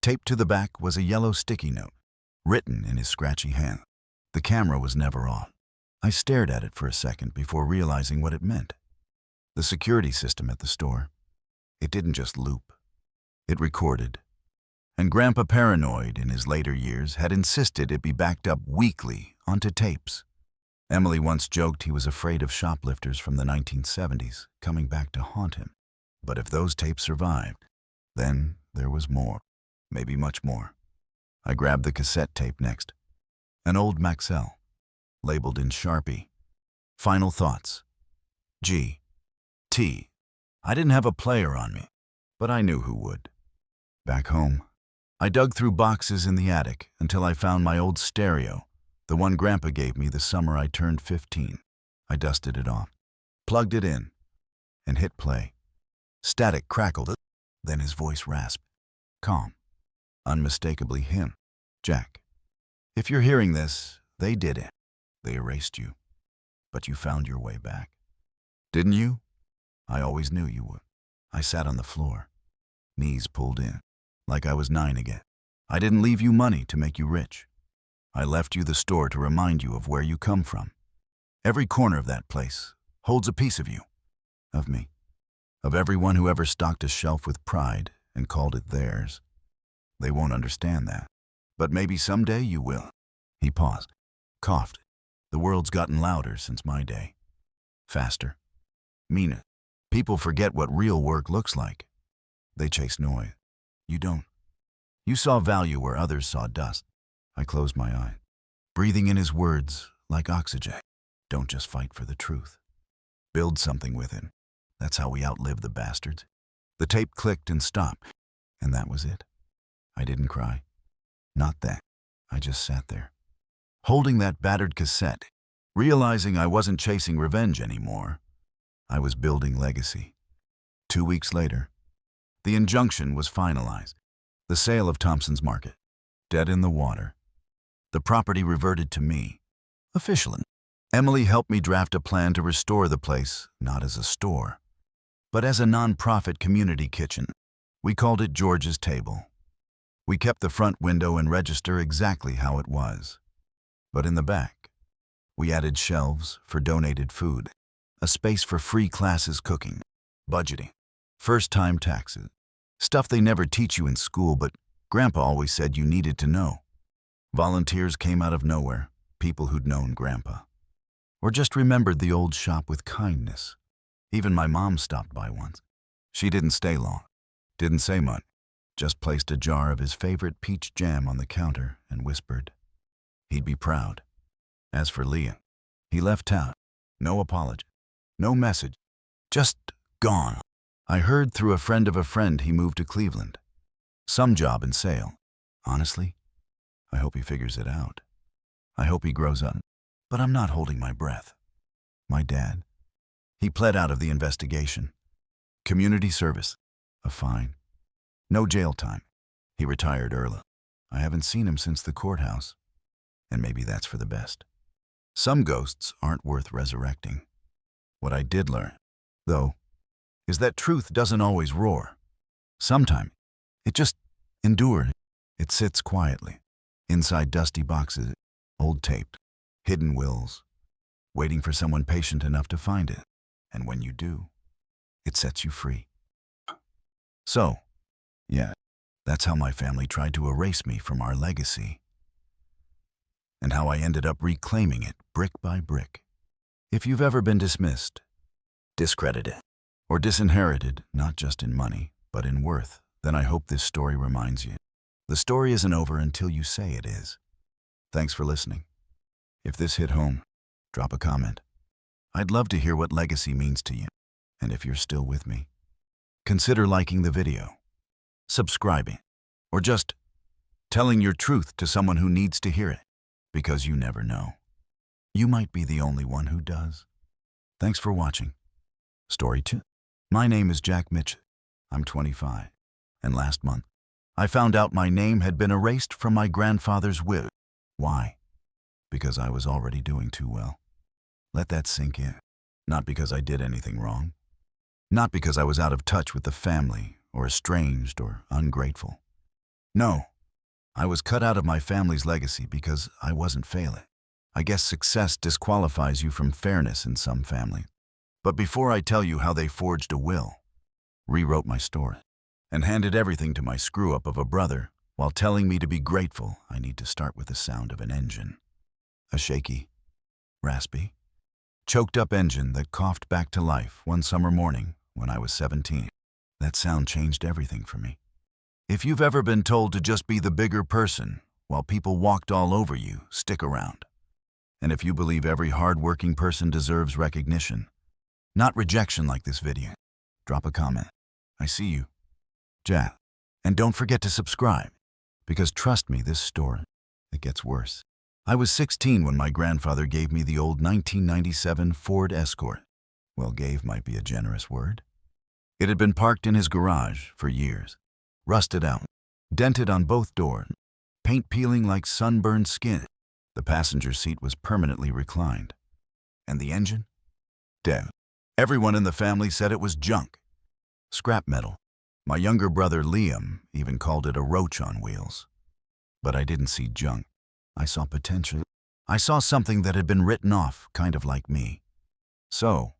Taped to the back was a yellow sticky note, written in his scratchy hand. The camera was never on. I stared at it for a second before realizing what it meant. The security system at the store, it didn't just loop. It recorded. And Grandpa, paranoid in his later years, had insisted it be backed up weekly onto tapes. Emily once joked he was afraid of shoplifters from the 1970s coming back to haunt him. But if those tapes survived, then there was more, maybe much more. I grabbed the cassette tape next. An old Maxell, labeled in Sharpie. "Final thoughts. G.T." I didn't have a player on me, but I knew who would. Back home, I dug through boxes in the attic until I found my old stereo, the one Grandpa gave me the summer I turned 15. I dusted it off, plugged it in, and hit play. Static crackled, then his voice rasped. Calm, unmistakably him. "Jack, if you're hearing this, they did it. They erased you. But you found your way back. Didn't you? I always knew you would." I sat on the floor, knees pulled in, like I was 9 again. "I didn't leave you money to make you rich. I left you the store to remind you of where you come from. Every corner of that place holds a piece of you, of me, of everyone who ever stocked a shelf with pride and called it theirs. They won't understand that, but maybe someday you will." He paused, coughed. "The world's gotten louder since my day. Faster, meaner. People forget what real work looks like. They chase noise. You don't. You saw value where others saw dust." I closed my eye, breathing in his words like oxygen. Don't just fight for the truth. Build something with it. That's how we outlive the bastards. The tape clicked and stopped, and that was it. I didn't cry. Not then. I just sat there, holding that battered cassette, realizing I wasn't chasing revenge anymore. I was building legacy. 2 weeks later, the injunction was finalized. The sale of Thompson's Market, dead in the water. The property reverted to me, officially. Emily helped me draft a plan to restore the place, not as a store, but as a non-profit community kitchen. We called it George's Table. We kept the front window and register exactly how it was. But in the back, we added shelves for donated food, a space for free classes, cooking, budgeting, first-time taxes, stuff they never teach you in school, but Grandpa always said you needed to know. Volunteers came out of nowhere, people who'd known Grandpa, or just remembered the old shop with kindness. Even my mom stopped by once. She didn't stay long, didn't say much, just placed a jar of his favorite peach jam on the counter and whispered he'd be proud. As for Leon, he left town. No apology, no message, just gone. I heard through a friend of a friend he moved to Cleveland. Some job in sale. Honestly, I hope he figures it out. I hope he grows up. But I'm not holding my breath. My dad, he pled out of the investigation. Community service, a fine. No jail time. He retired early. I haven't seen him since the courthouse. And maybe that's for the best. Some ghosts aren't worth resurrecting. What I did learn, though, is that truth doesn't always roar. Sometimes it just endures. It sits quietly, inside dusty boxes, old tape, hidden wills, waiting for someone patient enough to find it. And when you do, it sets you free. So, yeah, that's how my family tried to erase me from our legacy, and how I ended up reclaiming it brick by brick. If you've ever been dismissed, discredited, or disinherited, not just in money, but in worth, then I hope this story reminds you. The story isn't over until you say it is. Thanks for listening. If this hit home, drop a comment. I'd love to hear what legacy means to you. And if you're still with me, consider liking the video, subscribing, or just telling your truth to someone who needs to hear it, because you never know. You might be the only one who does. Thanks for watching. Story 2. My name is Jack Mitchell. I'm 25, and last month, I found out my name had been erased from my grandfather's will. Why? Because I was already doing too well. Let that sink in. Not because I did anything wrong. Not because I was out of touch with the family, or estranged, or ungrateful. No, I was cut out of my family's legacy because I wasn't failing. I guess success disqualifies you from fairness in some families. But before I tell you how they forged a will, rewrote my story, and handed everything to my screw-up of a brother while telling me to be grateful, I need to start with the sound of an engine. A shaky, raspy, choked-up engine that coughed back to life one summer morning when I was 17. That sound changed everything for me. If you've ever been told to just be the bigger person while people walked all over you, stick around. And if you believe every hard-working person deserves recognition, not rejection like this video, drop a comment. I see you. Jack. And don't forget to subscribe, because trust me, this story, it gets worse. I was 16 when my grandfather gave me the old 1997 Ford Escort. Well, gave might be a generous word. It had been parked in his garage for years, rusted out, dented on both doors, paint peeling like sunburned skin. The passenger seat was permanently reclined. And the engine? Dead. Everyone in the family said it was junk. Scrap metal. My younger brother Liam even called it a roach on wheels. But I didn't see junk. I saw potential. I saw something that had been written off, kind of like me. So,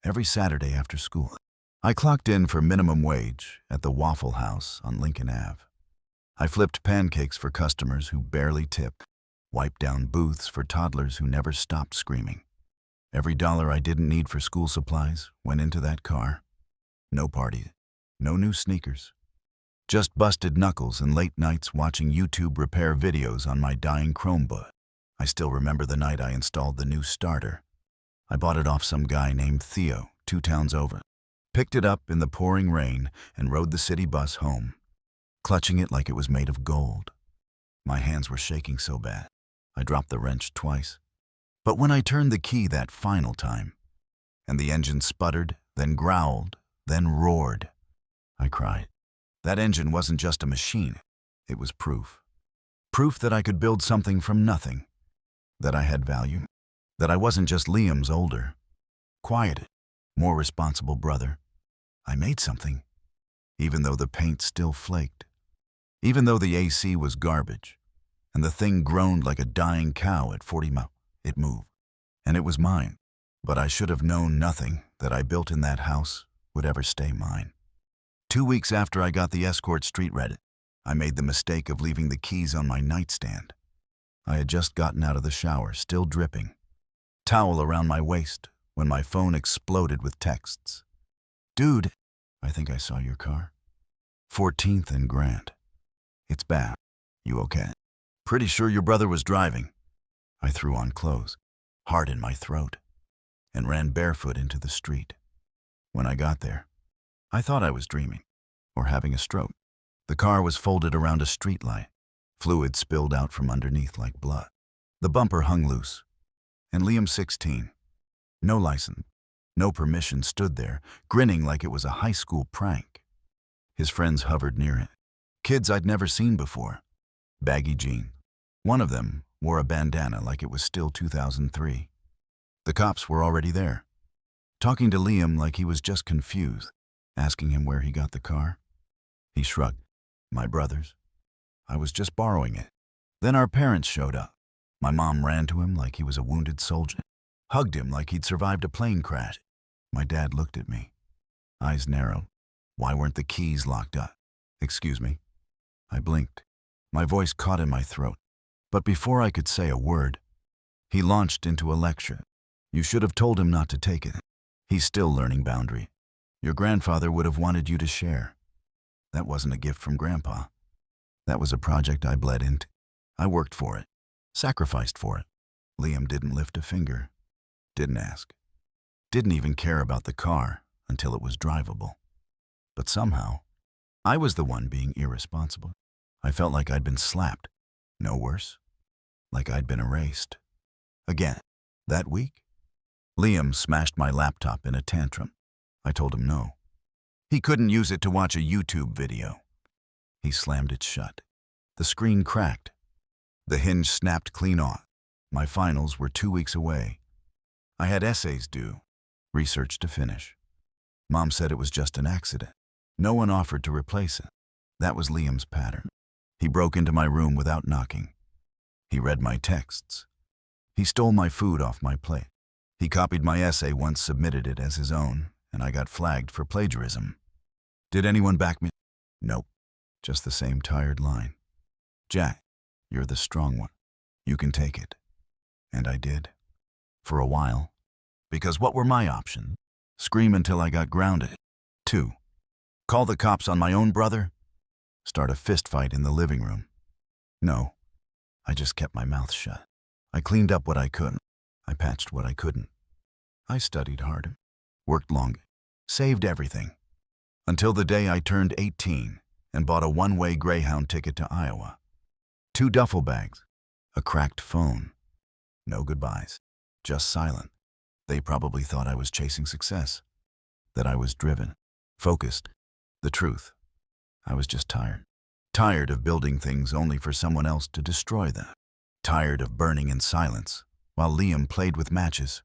every Saturday after school, I clocked in for minimum wage at the Waffle House on Lincoln Ave. I flipped pancakes for customers who barely tipped, wiped down booths for toddlers who never stopped screaming. Every dollar I didn't need for school supplies went into that car. No party, no new sneakers. Just busted knuckles and late nights watching YouTube repair videos on my dying Chromebook. I still remember the night I installed the new starter. I bought it off some guy named Theo, 2 towns over. Picked it up in the pouring rain and rode the city bus home, clutching it like it was made of gold. My hands were shaking so bad, I dropped the wrench twice. But when I turned the key that final time, and the engine sputtered, then growled, then roared, I cried. That engine wasn't just a machine, it was proof. Proof that I could build something from nothing, that I had value, that I wasn't just Liam's older, quieted, more responsible brother. I made something, even though the paint still flaked, even though the AC was garbage, and the thing groaned like a dying cow at 40 miles. It moved, and it was mine, but I should have known nothing that I built in that house would ever stay mine. 2 weeks after I got the Escort street ready, I made the mistake of leaving the keys on my nightstand. I had just gotten out of the shower, still dripping, towel around my waist, when my phone exploded with texts. Dude, I think I saw your car. 14th and Grant. It's bad. You okay? Pretty sure your brother was driving. I threw on clothes, hard in my throat, and ran barefoot into the street. When I got there, I thought I was dreaming, or having a stroke. The car was folded around a streetlight. Fluid spilled out from underneath like blood. The bumper hung loose. And Liam, 16, no license, no permission, stood there, grinning like it was a high school prank. His friends hovered near it. Kids I'd never seen before. Baggy jeans. One of them wore a bandana like it was still 2003. The cops were already there, talking to Liam like he was just confused, asking him where he got the car. He shrugged. My brother's. I was just borrowing it. Then our parents showed up. My mom ran to him like he was a wounded soldier, hugged him like he'd survived a plane crash. My dad looked at me, eyes narrowed. Why weren't the keys locked up? Excuse me. I blinked. My voice caught in my throat. But before I could say a word, he launched into a lecture. You should have told him not to take it. He's still learning boundary. Your grandfather would have wanted you to share. That wasn't a gift from Grandpa. That was a project I bled into. I worked for it, sacrificed for it. Liam didn't lift a finger, didn't ask, didn't even care about the car until it was drivable. But somehow, I was the one being irresponsible. I felt like I'd been slapped. No worse, like I'd been erased. Again, that week, Liam smashed my laptop in a tantrum. I told him no. He couldn't use it to watch a YouTube video. He slammed it shut. The screen cracked. The hinge snapped clean off. My finals were 2 weeks away. I had essays due, research to finish. Mom said it was just an accident. No one offered to replace it. That was Liam's pattern. He broke into my room without knocking. He read my texts. He stole my food off my plate. He copied my essay once, submitted it as his own, and I got flagged for plagiarism. Did anyone back me? Nope. Just the same tired line. Jack, you're the strong one. You can take it. And I did. For a while. Because what were my options? Scream until I got grounded. 2. Call the cops on my own brother? Start a fist fight in the living room? No. I just kept my mouth shut. I cleaned up what I could. I patched what I couldn't. I studied hard, worked long, saved everything. Until the day I turned 18 and bought a one-way Greyhound ticket to Iowa. 2 duffel bags, a cracked phone. No goodbyes, just silent. They probably thought I was chasing success, that I was driven, focused. The truth, I was just tired. Tired of building things only for someone else to destroy them. Tired of burning in silence while Liam played with matches.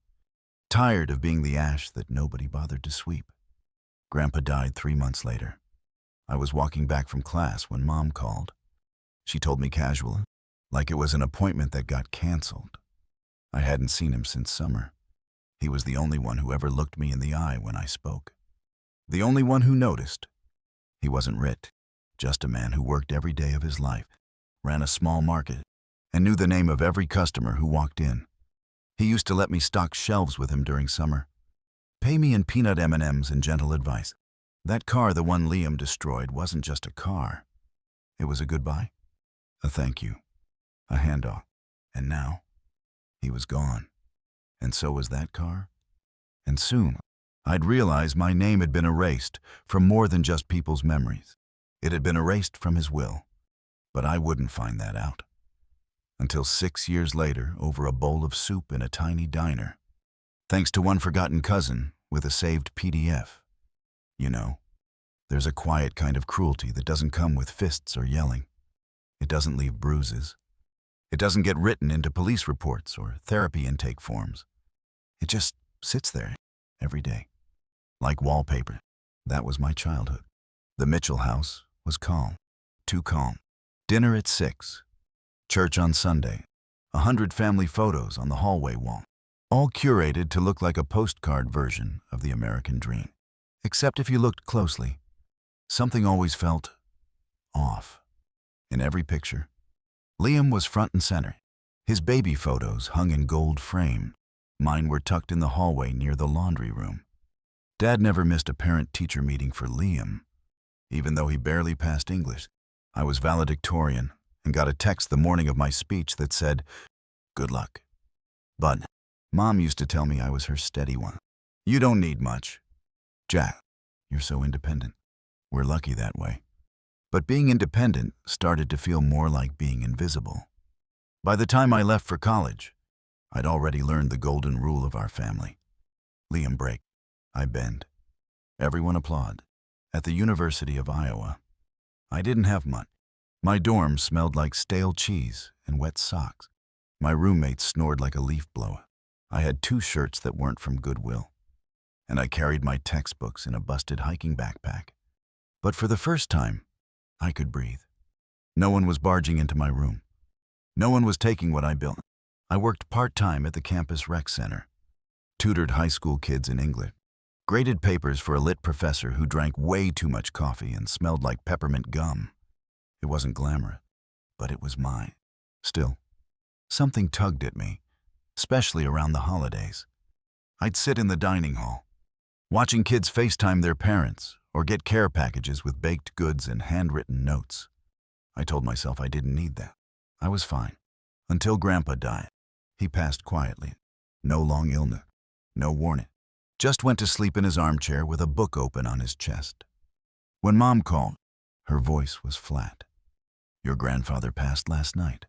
Tired of being the ash that nobody bothered to sweep. Grandpa died 3 months later. I was walking back from class when Mom called. She told me casually, like it was an appointment that got canceled. I hadn't seen him since summer. He was the only one who ever looked me in the eye when I spoke. The only one who noticed. He wasn't rich, just a man who worked every day of his life, ran a small market, and knew the name of every customer who walked in. He used to let me stock shelves with him during summer, pay me in peanut M&Ms and gentle advice. That car, the one Liam destroyed, wasn't just a car. It was a goodbye, a thank you, a handoff. And now, he was gone. And so was that car. And soon, I'd realize my name had been erased from more than just people's memories. It had been erased from his will. But I wouldn't find that out. Until 6 years later, over a bowl of soup in a tiny diner. Thanks to one forgotten cousin with a saved PDF. You know, there's a quiet kind of cruelty that doesn't come with fists or yelling. It doesn't leave bruises. It doesn't get written into police reports or therapy intake forms. It just sits there every day. Like wallpaper. That was my childhood. The Mitchell house was calm. Too calm. Dinner at 6. Church on Sunday. 100 family photos on the hallway wall. All curated to look like a postcard version of the American dream. Except if you looked closely, something always felt off. In every picture, Liam was front and center. His baby photos hung in gold frame. Mine were tucked in the hallway near the laundry room. Dad never missed a parent-teacher meeting for Liam. Even though he barely passed English, I was valedictorian and got a text the morning of my speech that said, "Good luck." But Mom used to tell me I was her steady one. "You don't need much. Jack, you're so independent." We're lucky that way. But being independent started to feel more like being invisible. By the time I left for college, I'd already learned the golden rule of our family. Liam break, I bend. Everyone applaud. At the University of Iowa, I didn't have much. My dorm smelled like stale cheese and wet socks. My roommates snored like a leaf blower. I had 2 shirts that weren't from Goodwill. And I carried my textbooks in a busted hiking backpack. But for the first time, I could breathe. No one was barging into my room. No one was taking what I built. I worked part-time at the campus rec center, tutored high school kids in English, graded papers for a lit professor who drank way too much coffee and smelled like peppermint gum. It wasn't glamorous, but it was mine. Still, something tugged at me, especially around the holidays. I'd sit in the dining hall, watching kids FaceTime their parents or get care packages with baked goods and handwritten notes. I told myself I didn't need that. I was fine. Until Grandpa died. He passed quietly. No long illness. No warning. Just went to sleep in his armchair with a book open on his chest. When Mom called, her voice was flat. Your grandfather passed last night.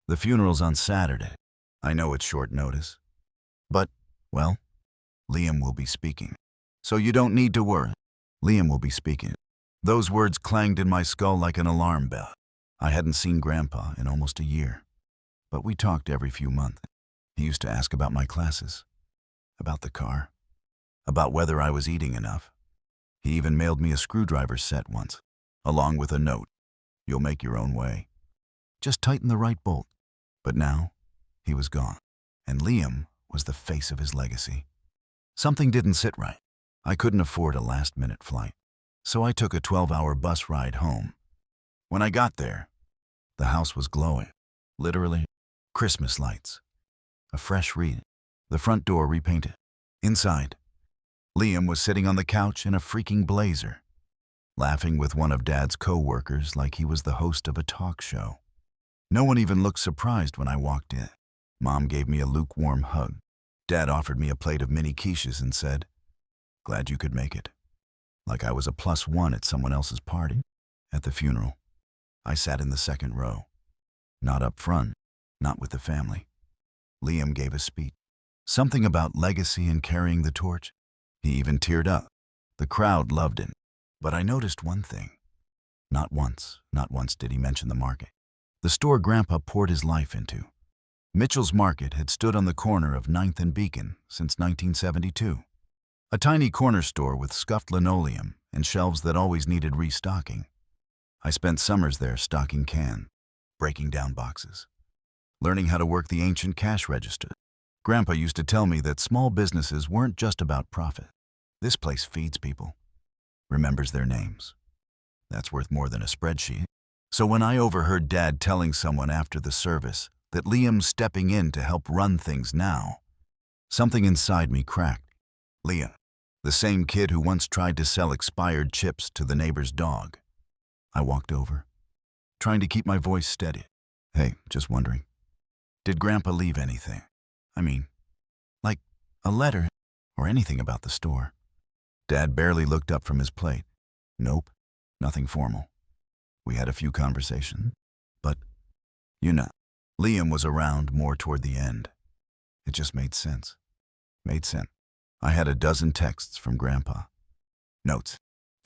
The funeral's on Saturday. I know it's short notice. But, well, Liam will be speaking. So you don't need to worry. Liam will be speaking. Those words clanged in my skull like an alarm bell. I hadn't seen Grandpa in almost a year, but we talked every few months. He used to ask about my classes, about the car, about whether I was eating enough. He even mailed me a screwdriver set once, along with a note. You'll make your own way. Just tighten the right bolt. But now, he was gone, and Liam was the face of his legacy. Something didn't sit right. I couldn't afford a last-minute flight, so I took a 12-hour bus ride home. When I got there, the house was glowing. Literally, Christmas lights. A fresh wreath. The front door repainted. Inside, Liam was sitting on the couch in a freaking blazer, laughing with one of Dad's co-workers like he was the host of a talk show. No one even looked surprised when I walked in. Mom gave me a lukewarm hug. Dad offered me a plate of mini quiches and said, "Glad you could make it." Like I was a +1 at someone else's party. At the funeral, I sat in the second row. Not up front, not with the family. Liam gave a speech. Something about legacy and carrying the torch. He even teared up. The crowd loved it. But I noticed one thing. Not once did he mention the market. The store Grandpa poured his life into. Mitchell's Market had stood on the corner of 9th and Beacon since 1972. A tiny corner store with scuffed linoleum and shelves that always needed restocking. I spent summers there stocking cans, breaking down boxes, learning how to work the ancient cash register. Grandpa used to tell me that small businesses weren't just about profit. This place feeds people, remembers their names. That's worth more than a spreadsheet. So when I overheard Dad telling someone after the service that Liam's stepping in to help run things now, something inside me cracked. Liam, the same kid who once tried to sell expired chips to the neighbor's dog. I walked over, trying to keep my voice steady. Hey, just wondering, did Grandpa leave anything? I mean, like a letter or anything about the store? Dad barely looked up from his plate. Nope, nothing formal. We had a few conversations, but, you know, Liam was around more toward the end. It just made sense. Made sense. I had a dozen texts from Grandpa. Notes,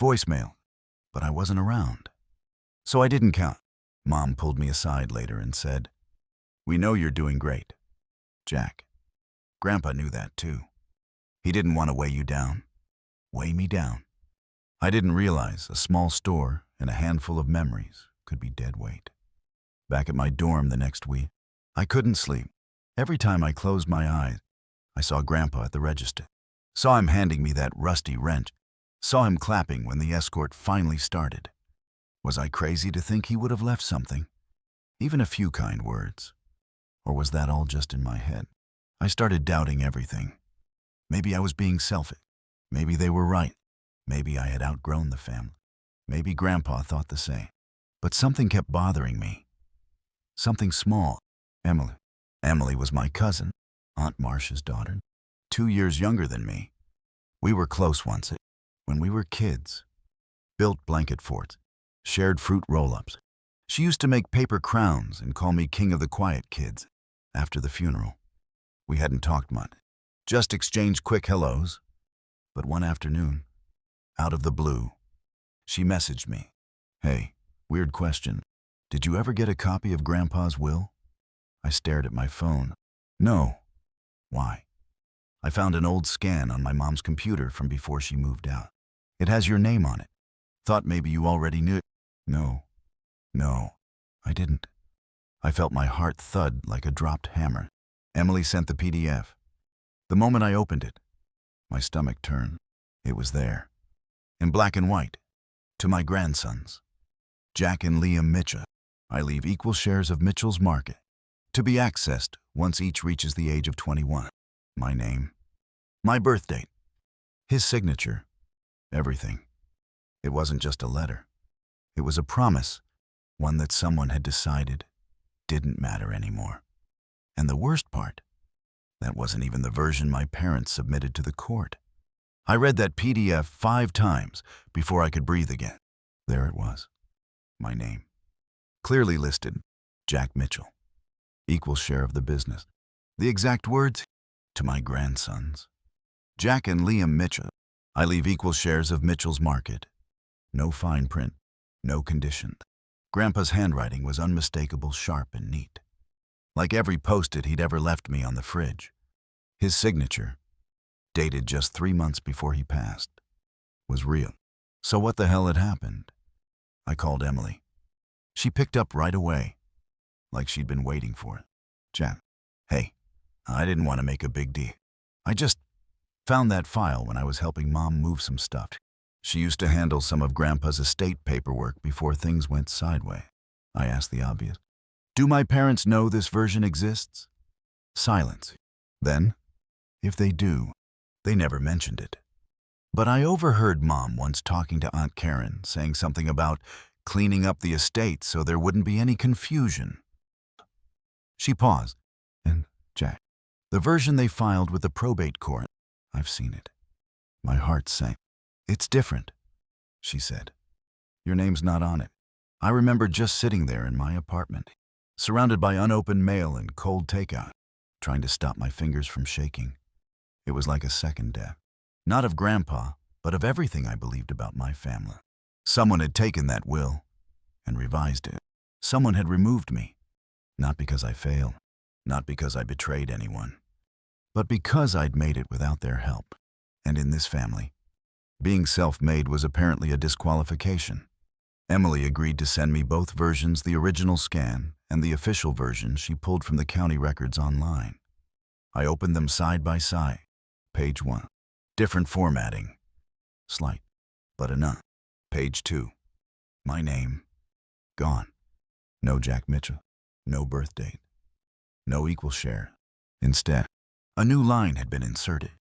voicemail, but I wasn't around. So I didn't count. Mom pulled me aside later and said, "We know you're doing great, Jack." Grandpa knew that too. He didn't want to weigh you down. Weigh me down. I didn't realize a small store and a handful of memories could be dead weight. Back at my dorm the next week, I couldn't sleep. Every time I closed my eyes, I saw Grandpa at the register. Saw him handing me that rusty wrench. Saw him clapping when the escort finally started. Was I crazy to think he would have left something? Even a few kind words? Or was that all just in my head? I started doubting everything. Maybe I was being selfish. Maybe they were right. Maybe I had outgrown the family. Maybe Grandpa thought the same. But something kept bothering me. Something small. Emily. Emily was my cousin, Aunt Marcia's daughter, 2 years younger than me. We were close once, when we were kids. Built blanket forts, shared fruit roll-ups. She used to make paper crowns and call me King of the Quiet Kids. After the funeral, we hadn't talked much, just exchanged quick hellos. But one afternoon, out of the blue, she messaged me. "Hey, weird question. Did you ever get a copy of Grandpa's will?" I stared at my phone. "No." "Why?" "I found an old scan on my mom's computer from before she moved out. It has your name on it. Thought maybe you already knew." "No. I didn't. I felt my heart thud like a dropped hammer. Emily sent the PDF. The moment I opened it, my stomach turned. It was there, in black and white, to my grandsons, Jack and Liam Mitchell. I leave equal shares of Mitchell's Market, to be accessed once each reaches the age of 21. My name, my birth date, his signature, everything. It wasn't just a letter. It was a promise, one that someone had decided didn't matter anymore. And the worst part, that wasn't even the version my parents submitted to the court. I read that PDF 5 times before I could breathe again. There it was, my name, clearly listed, Jack Mitchell, equal share of the business. The exact words, to my grandsons, Jack and Liam Mitchell. I leave equal shares of Mitchell's Market. No fine print, no condition. Grandpa's handwriting was unmistakable, sharp and neat, like every post-it he'd ever left me on the fridge. His signature, dated just 3 months before he passed, was real. So what the hell had happened? I called Emily. She picked up right away, like she'd been waiting for it. Jack, hey, I didn't want to make a big deal. I just found that file when I was helping Mom move some stuff. She used to handle some of Grandpa's estate paperwork before things went sideways. I asked the obvious. Do my parents know this version exists? Silence. Then, if they do, they never mentioned it. But I overheard Mom once talking to Aunt Karen, saying something about cleaning up the estate so there wouldn't be any confusion. She paused. And, Jack, the version they filed with the probate court, I've seen it. My heart sank. It's different, she said. Your name's not on it. I remember just sitting there in my apartment, surrounded by unopened mail and cold takeout, trying to stop my fingers from shaking. It was like a second death. Not of Grandpa, but of everything I believed about my family. Someone had taken that will and revised it. Someone had removed me, not because I failed, not because I betrayed anyone, but because I'd made it without their help. And in this family, being self-made was apparently a disqualification. Emily agreed to send me both versions, the original scan and the official version she pulled from the county records online. I opened them side by side. Page 1. Different formatting. Slight, but enough. Page 2. My name. Gone. No Jack Mitchell. No birth date. No equal share. Instead, a new line had been inserted.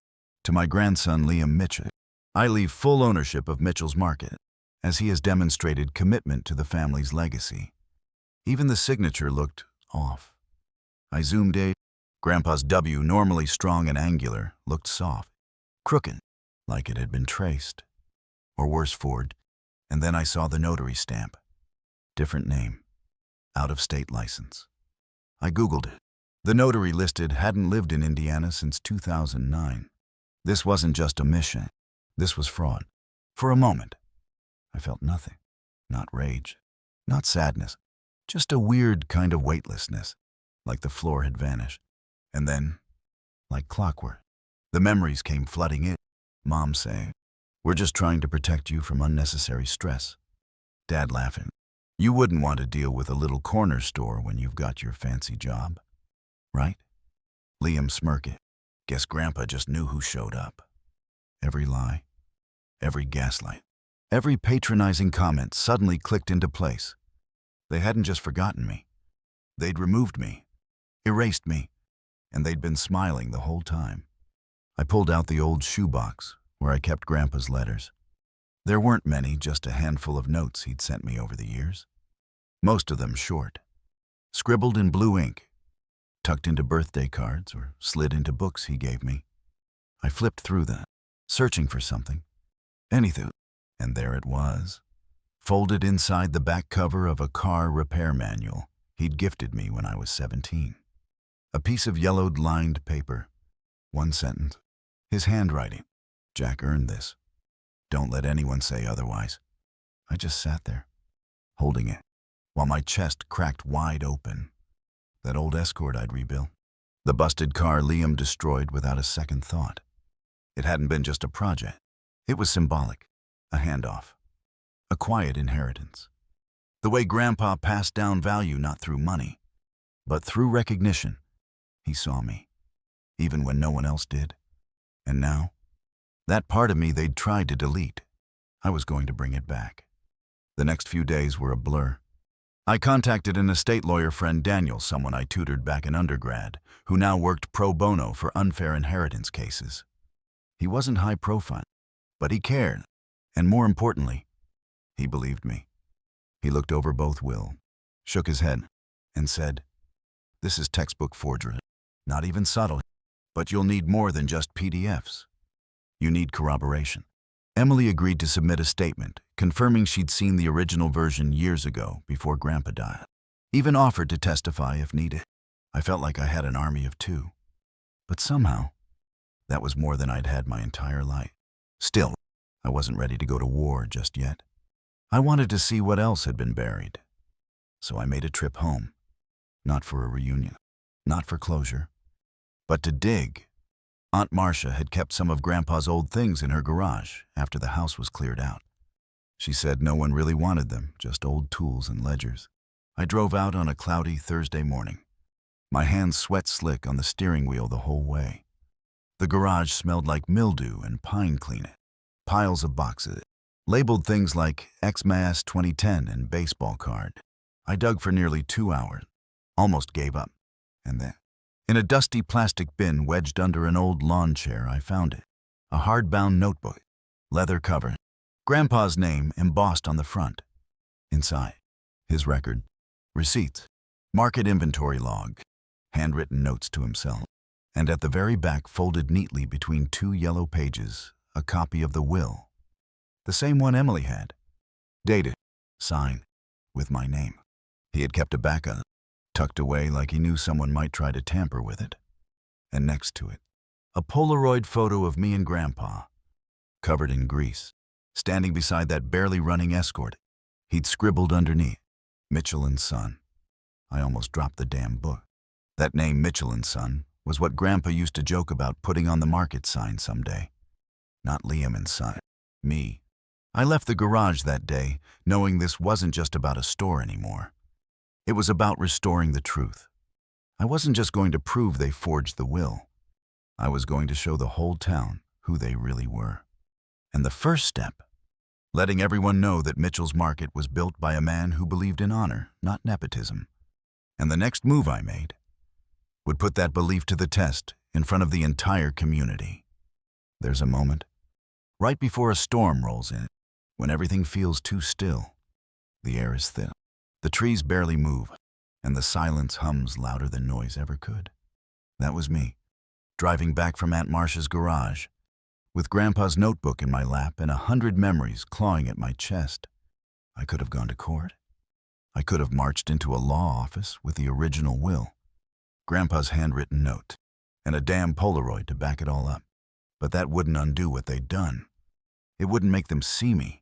To my grandson Liam Mitchell, I leave full ownership of Mitchell's Market, as he has demonstrated commitment to the family's legacy. Even the signature looked off. I zoomed in. Grandpa's W, normally strong and angular, looked soft, crooked, like it had been traced. Or worse, forged. And then I saw the notary stamp. Different name. Out-of-state license. I Googled it. The notary listed hadn't lived in Indiana since 2009. This wasn't just omission. This was fraud. For a moment, I felt nothing. Not rage, not sadness, just a weird kind of weightlessness, like the floor had vanished. And then, like clockwork, the memories came flooding in. Mom saying, "We're just trying to protect you from unnecessary stress." Dad laughing, "You wouldn't want to deal with a little corner store when you've got your fancy job, right?" Liam smirking, "Guess Grandpa just knew who showed up." Every lie, every gaslight, every patronizing comment suddenly clicked into place. They hadn't just forgotten me. They'd removed me, erased me, and they'd been smiling the whole time. I pulled out the old shoebox where I kept Grandpa's letters. There weren't many, just a handful of notes he'd sent me over the years. Most of them short, scribbled in blue ink, tucked into birthday cards or slid into books he gave me. I flipped through them, searching for something, anything, and there it was, folded inside the back cover of a car repair manual he'd gifted me when I was 17. A piece of yellowed lined paper. One sentence. His handwriting. "Jack earned this. Don't let anyone say otherwise." I just sat there, holding it, while my chest cracked wide open. That old Escort I'd rebuilt. The busted car Liam destroyed without a second thought. It hadn't been just a project. It was symbolic. A handoff. A quiet inheritance. The way Grandpa passed down value not through money, but through recognition. He saw me, even when no one else did. And now, that part of me they'd tried to delete, I was going to bring it back. The next few days were a blur. I contacted an estate lawyer friend, Daniel, someone I tutored back in undergrad, who now worked pro bono for unfair inheritance cases. He wasn't high profile, but he cared, and more importantly, he believed me. He looked over both wills, shook his head, and said, "This is textbook forgery. Not even subtle, but you'll need more than just PDFs. You need corroboration." Emily agreed to submit a statement, confirming she'd seen the original version years ago, before Grandpa died. Even offered to testify if needed. I felt like I had an army of two. But somehow, that was more than I'd had my entire life. Still, I wasn't ready to go to war just yet. I wanted to see what else had been buried. So I made a trip home. Not for a reunion, not for closure, but to dig. Aunt Marcia had kept some of Grandpa's old things in her garage after the house was cleared out. She said no one really wanted them, just old tools and ledgers. I drove out on a cloudy Thursday morning. My hands sweat slick on the steering wheel the whole way. The garage smelled like mildew and pine cleaning. Piles of boxes, labeled things like Xmas 2010 and baseball card. I dug for nearly 2 hours, almost gave up, and then, in a dusty plastic bin wedged under an old lawn chair, I found it. A hardbound notebook, leather cover, Grandpa's name embossed on the front. Inside, his record, receipts, market inventory log, handwritten notes to himself, and at the very back, folded neatly between 2 yellow pages, a copy of the will. The same one Emily had. Dated, signed, with my name. He had kept a backup, tucked away like he knew someone might try to tamper with it. And next to it, a Polaroid photo of me and Grandpa, covered in grease, standing beside that barely running Escort. He'd scribbled underneath, Mitchell and Son. I almost dropped the damn book. That name, Mitchell and Son, was what Grandpa used to joke about putting on the market sign someday. Not Liam and Son. Me. I left the garage that day, knowing this wasn't just about a store anymore. It was about restoring the truth. I wasn't just going to prove they forged the will. I was going to show the whole town who they really were. And the first step, letting everyone know that Mitchell's Market was built by a man who believed in honor, not nepotism. And the next move I made would put that belief to the test in front of the entire community. There's a moment, right before a storm rolls in, when everything feels too still. The air is thin, the trees barely move, and the silence hums louder than noise ever could. That was me, driving back from Aunt Marcia's garage, with Grandpa's notebook in my lap and 100 memories clawing at my chest. I could have gone to court. I could have marched into a law office with the original will, Grandpa's handwritten note, and a damn Polaroid to back it all up. But that wouldn't undo what they'd done. It wouldn't make them see me.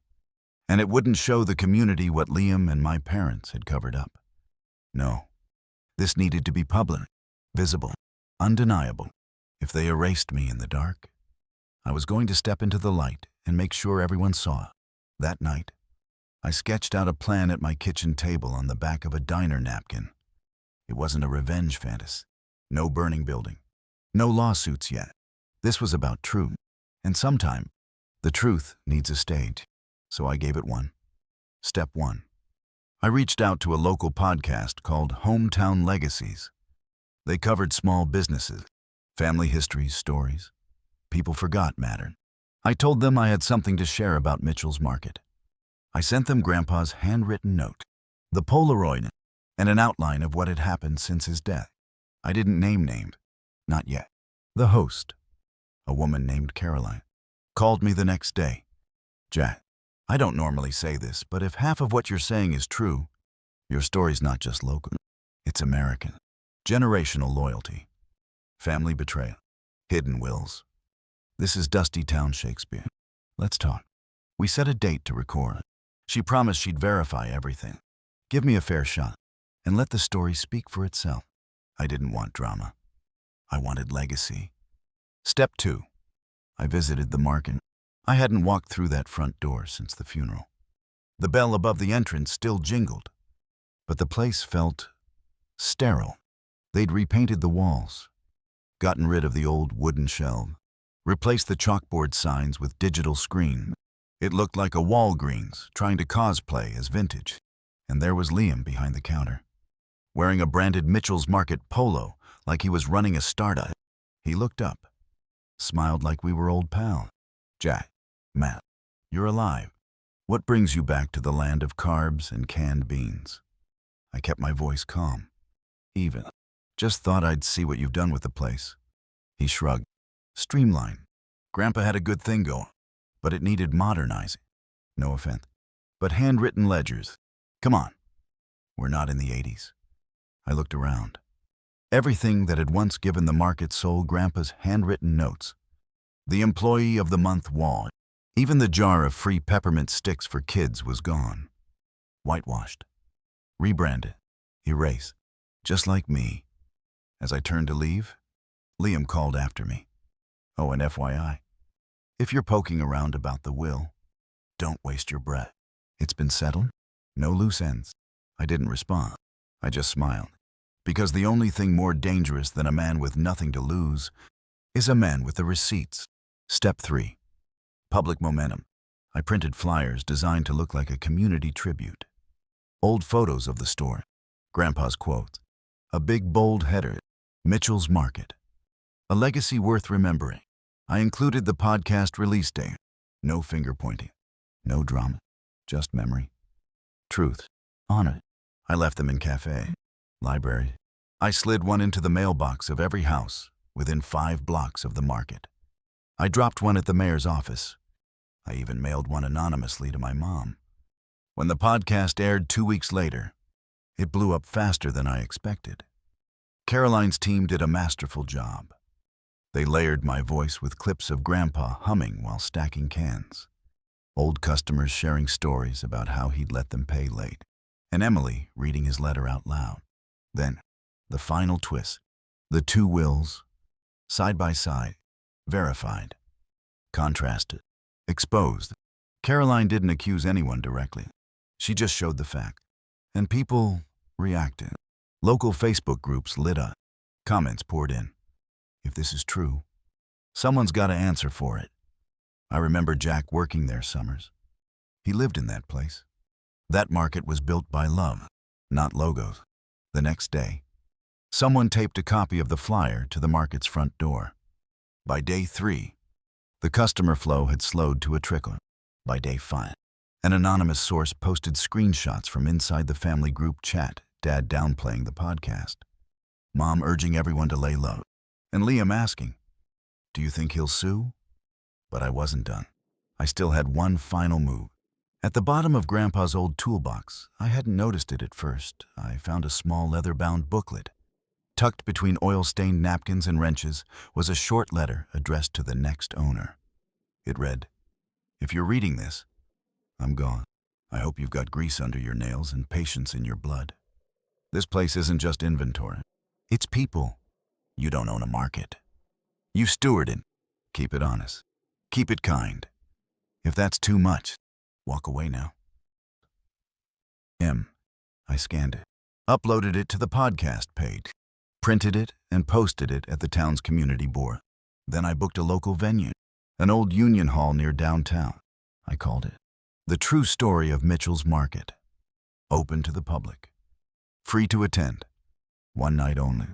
And it wouldn't show the community what Liam and my parents had covered up. No, this needed to be public, visible, undeniable. If they erased me in the dark, I was going to step into the light and make sure everyone saw. That night, I sketched out a plan at my kitchen table on the back of a diner napkin. It wasn't a revenge fantasy. No burning building. No lawsuits yet. This was about truth. And sometime, the truth needs a stage. So I gave it one. Step 1. I reached out to a local podcast called Hometown Legacies. They covered small businesses, family histories, stories. People forgot mattered. I told them I had something to share about Mitchell's Market. I sent them Grandpa's handwritten note, the Polaroid, and an outline of what had happened since his death. I didn't name names. Not yet. The host, a woman named Caroline, called me the next day. "Jack, I don't normally say this, but if half of what you're saying is true, your story's not just local. It's American. Generational loyalty. Family betrayal. Hidden wills. This is Dusty Town Shakespeare. Let's talk." We set a date to record. She promised she'd verify everything, give me a fair shot, and let the story speak for itself. I didn't want drama. I wanted legacy. Step 2. I visited the market. I hadn't walked through that front door since the funeral. The bell above the entrance still jingled, but the place felt sterile. They'd repainted the walls, gotten rid of the old wooden shelf, replaced the chalkboard signs with digital screen. It looked like a Walgreens trying to cosplay as vintage. And there was Liam behind the counter, wearing a branded Mitchell's Market polo like he was running a startup. He looked up, smiled like we were old pals. "Jack, Matt, you're alive. What brings you back to the land of carbs and canned beans?" I kept my voice calm. "Even. Just thought I'd see what you've done with the place." He shrugged. "Streamline. Grandpa had a good thing going, but it needed modernizing. No offense. But handwritten ledgers. Come on. We're not in the 80s. I looked around. Everything that had once given the market soul Grandpa's handwritten notes. The Employee of the Month wall. Even the jar of free peppermint sticks for kids was gone. Whitewashed. Rebranded. Erased. Just like me. As I turned to leave, Liam called after me. "Oh, and FYI, if you're poking around about the will, don't waste your breath. It's been settled? No loose ends." I didn't respond. I just smiled. Because the only thing more dangerous than a man with nothing to lose is a man with the receipts. Step 3. Public momentum. I printed flyers designed to look like a community tribute. Old photos of the store. Grandpa's quotes. A big bold header. Mitchell's Market. A legacy worth remembering. I included the podcast release date. No finger pointing. No drama. Just memory. Truth. On it. I left them in cafe. Library. I slid one into the mailbox of every house within 5 blocks of the market. I dropped one at the mayor's office. I even mailed one anonymously to my mom. When the podcast aired 2 weeks later, it blew up faster than I expected. Caroline's team did a masterful job. They layered my voice with clips of Grandpa humming while stacking cans. Old customers sharing stories about how he'd let them pay late. And Emily reading his letter out loud. Then, the final twist. The 2 wills, side by side, verified, contrasted, exposed. Caroline didn't accuse anyone directly. She just showed the fact. And people reacted. Local Facebook groups lit up. Comments poured in. If this is true, someone's got to answer for it. I remember Jack working there summers. He lived in that place. That market was built by love, not logos. The next day, someone taped a copy of the flyer to the market's front door. By day 3, the customer flow had slowed to a trickle. By day 5, an anonymous source posted screenshots from inside the family group chat, Dad downplaying the podcast, Mom urging everyone to lay low, and Liam asking, "Do you think he'll sue?" But I wasn't done. I still had one final move. At the bottom of Grandpa's old toolbox, I hadn't noticed it at first, I found a small leather-bound booklet. Tucked between oil-stained napkins and wrenches was a short letter addressed to the next owner. It read, "If you're reading this, I'm gone. I hope you've got grease under your nails and patience in your blood. This place isn't just inventory. It's people. You don't own a market. You steward it. Keep it honest. Keep it kind. If that's too much, walk away now." I scanned it, uploaded it to the podcast page, printed it, and posted it at the town's community board. Then I booked a local venue, an old union hall near downtown. I called it The True Story of Mitchell's Market. Open to the public. Free to attend. One night only.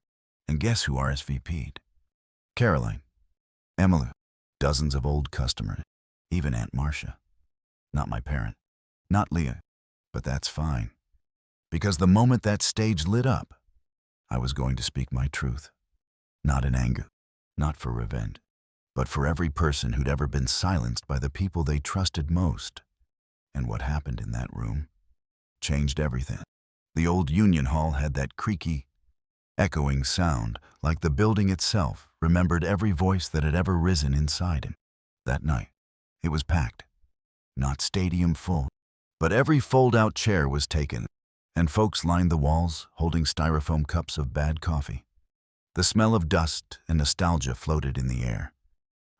And guess who RSVP'd? Caroline. Emily. Dozens of old customers. Even Aunt Marcia. Not my parent. Not Leah. But that's fine. Because the moment that stage lit up, I was going to speak my truth. Not in anger. Not for revenge. But for every person who'd ever been silenced by the people they trusted most. And what happened in that room changed everything. The old union hall had that creaky, echoing sound, like the building itself remembered every voice that had ever risen inside him. That night, it was packed. Not stadium full, but every fold-out chair was taken, and folks lined the walls holding styrofoam cups of bad coffee. The smell of dust and nostalgia floated in the air.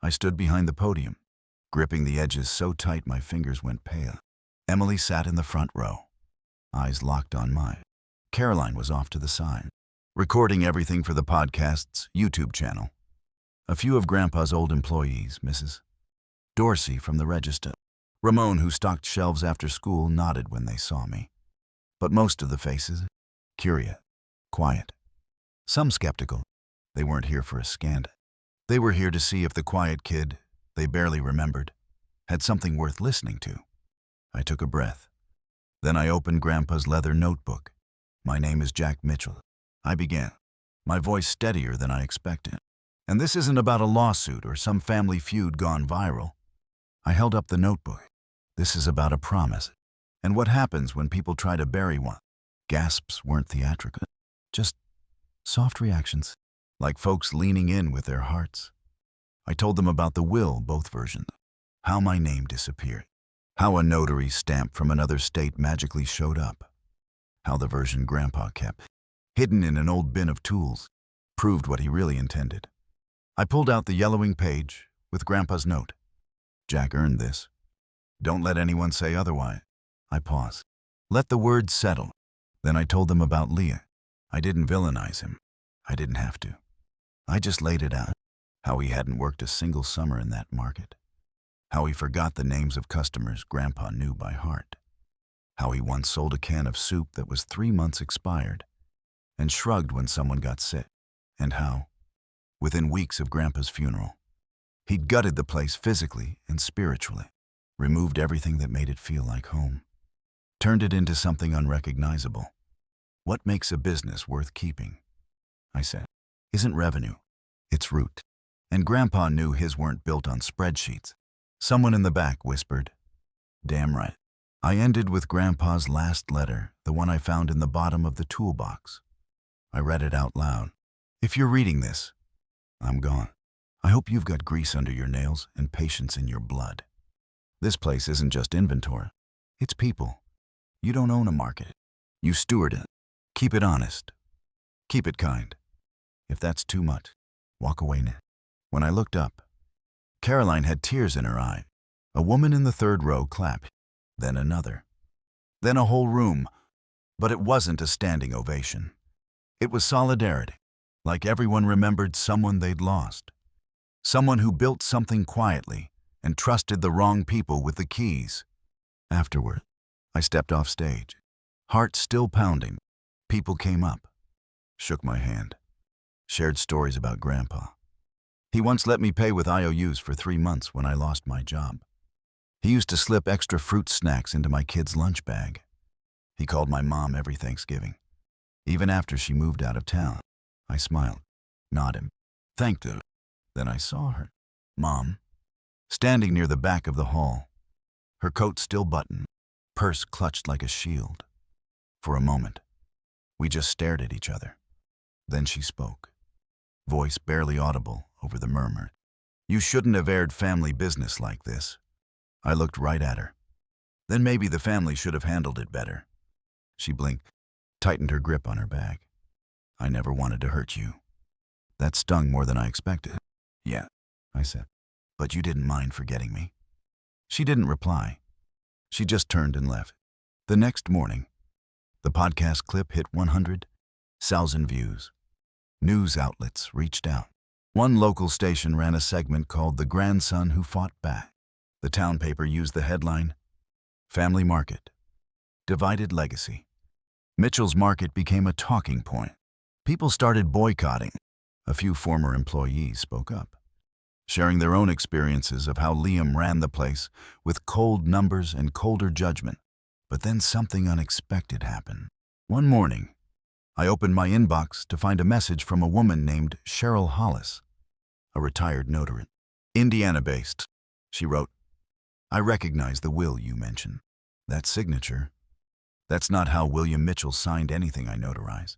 I stood behind the podium, gripping the edges so tight my fingers went pale. Emily sat in the front row, eyes locked on mine. Caroline was off to the side, recording everything for the podcast's YouTube channel. A few of Grandpa's old employees, Mrs. Dorsey from the register, Ramon, who stocked shelves after school, nodded when they saw me. But most of the faces, curious, quiet, some skeptical. They weren't here for a scandal. They were here to see if the quiet kid they barely remembered had something worth listening to. I took a breath. Then I opened Grandpa's leather notebook. My name is Jack Mitchell. I began, my voice steadier than I expected. And this isn't about a lawsuit or some family feud gone viral. I held up the notebook. This is about a promise. And what happens when people try to bury one? Gasps weren't theatrical, just soft reactions, like folks leaning in with their hearts. I told them about the will, both versions. How my name disappeared. How a notary stamp from another state magically showed up. How the version Grandpa kept, hidden in an old bin of tools, proved what he really intended. I pulled out the yellowing page with Grandpa's note. Jack earned this. Don't let anyone say otherwise. I paused. Let the words settle. Then I told them about Leah. I didn't villainize him. I didn't have to. I just laid it out. How he hadn't worked a single summer in that market. How he forgot the names of customers Grandpa knew by heart. How he once sold a can of soup that was 3 months expired and shrugged when someone got sick. And how, within weeks of Grandpa's funeral, he'd gutted the place physically and spiritually, removed everything that made it feel like home, turned it into something unrecognizable. What makes a business worth keeping, I said, isn't revenue, it's root. And Grandpa knew his weren't built on spreadsheets. Someone in the back whispered, damn right. I ended with Grandpa's last letter, the one I found in the bottom of the toolbox. I read it out loud. If you're reading this, I'm gone. I hope you've got grease under your nails and patience in your blood. This place isn't just inventory. It's people. You don't own a market. You steward it. Keep it honest. Keep it kind. If that's too much, walk away now. When I looked up, Caroline had tears in her eye. A woman in the third row clapped, then another, then a whole room. But it wasn't a standing ovation. It was solidarity, like everyone remembered someone they'd lost. Someone who built something quietly and trusted the wrong people with the keys. Afterward, I stepped off stage, heart still pounding. People came up, shook my hand, shared stories about Grandpa. He once let me pay with IOUs for 3 months when I lost my job. He used to slip extra fruit snacks into my kids' lunch bag. He called my mom every Thanksgiving, even after she moved out of town. I smiled, nodded, thanked her. Then I saw her, Mom, standing near the back of the hall, her coat still buttoned, purse clutched like a shield. For a moment, we just stared at each other. Then she spoke, voice barely audible over the murmur. You shouldn't have aired family business like this. I looked right at her. Then maybe the family should have handled it better. She blinked, tightened her grip on her bag. I never wanted to hurt you. That stung more than I expected. Yeah, I said, but you didn't mind forgetting me. She didn't reply. She just turned and left. The next morning, the podcast clip hit 100,000 views. News outlets reached out. One local station ran a segment called The Grandson Who Fought Back. The town paper used the headline, Family Market, Divided Legacy. Mitchell's Market became a talking point. People started boycotting. A few former employees spoke up, sharing their own experiences of how Liam ran the place with cold numbers and colder judgment. But then something unexpected happened. One morning, I opened my inbox to find a message from a woman named Cheryl Hollis, a retired notary, Indiana-based. She wrote, I recognize the will you mentioned. That signature, that's not how William Mitchell signed anything I notarize,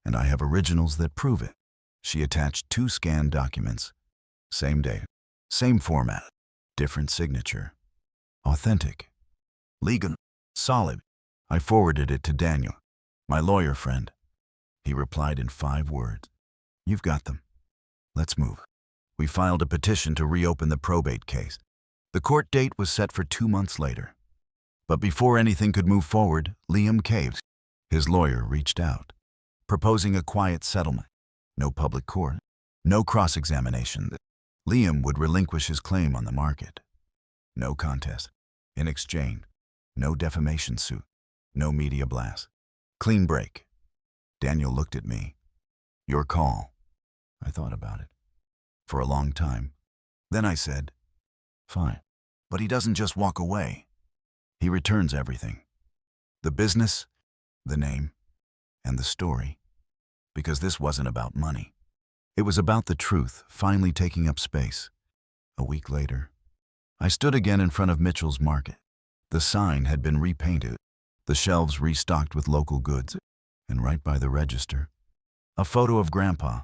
and I have originals that prove it. She attached 2 scanned documents, same day, same format, different signature. Authentic, legal, solid. I forwarded it to Daniel, my lawyer friend. He replied in 5 words. You've got them. Let's move. We filed a petition to reopen the probate case. The court date was set for 2 months later. But before anything could move forward, Liam caved. His lawyer reached out, proposing a quiet settlement. No public court, no cross-examination. Liam would relinquish his claim on the market. No contest. In exchange, no defamation suit, no media blast. Clean break. Daniel looked at me. Your call. I thought about it. For a long time. Then I said, fine. But he doesn't just walk away. He returns everything. The business, the name, and the story. Because this wasn't about money. It was about the truth finally taking up space. A week later, I stood again in front of Mitchell's Market. The sign had been repainted, the shelves restocked with local goods, and right by the register, a photo of Grandpa,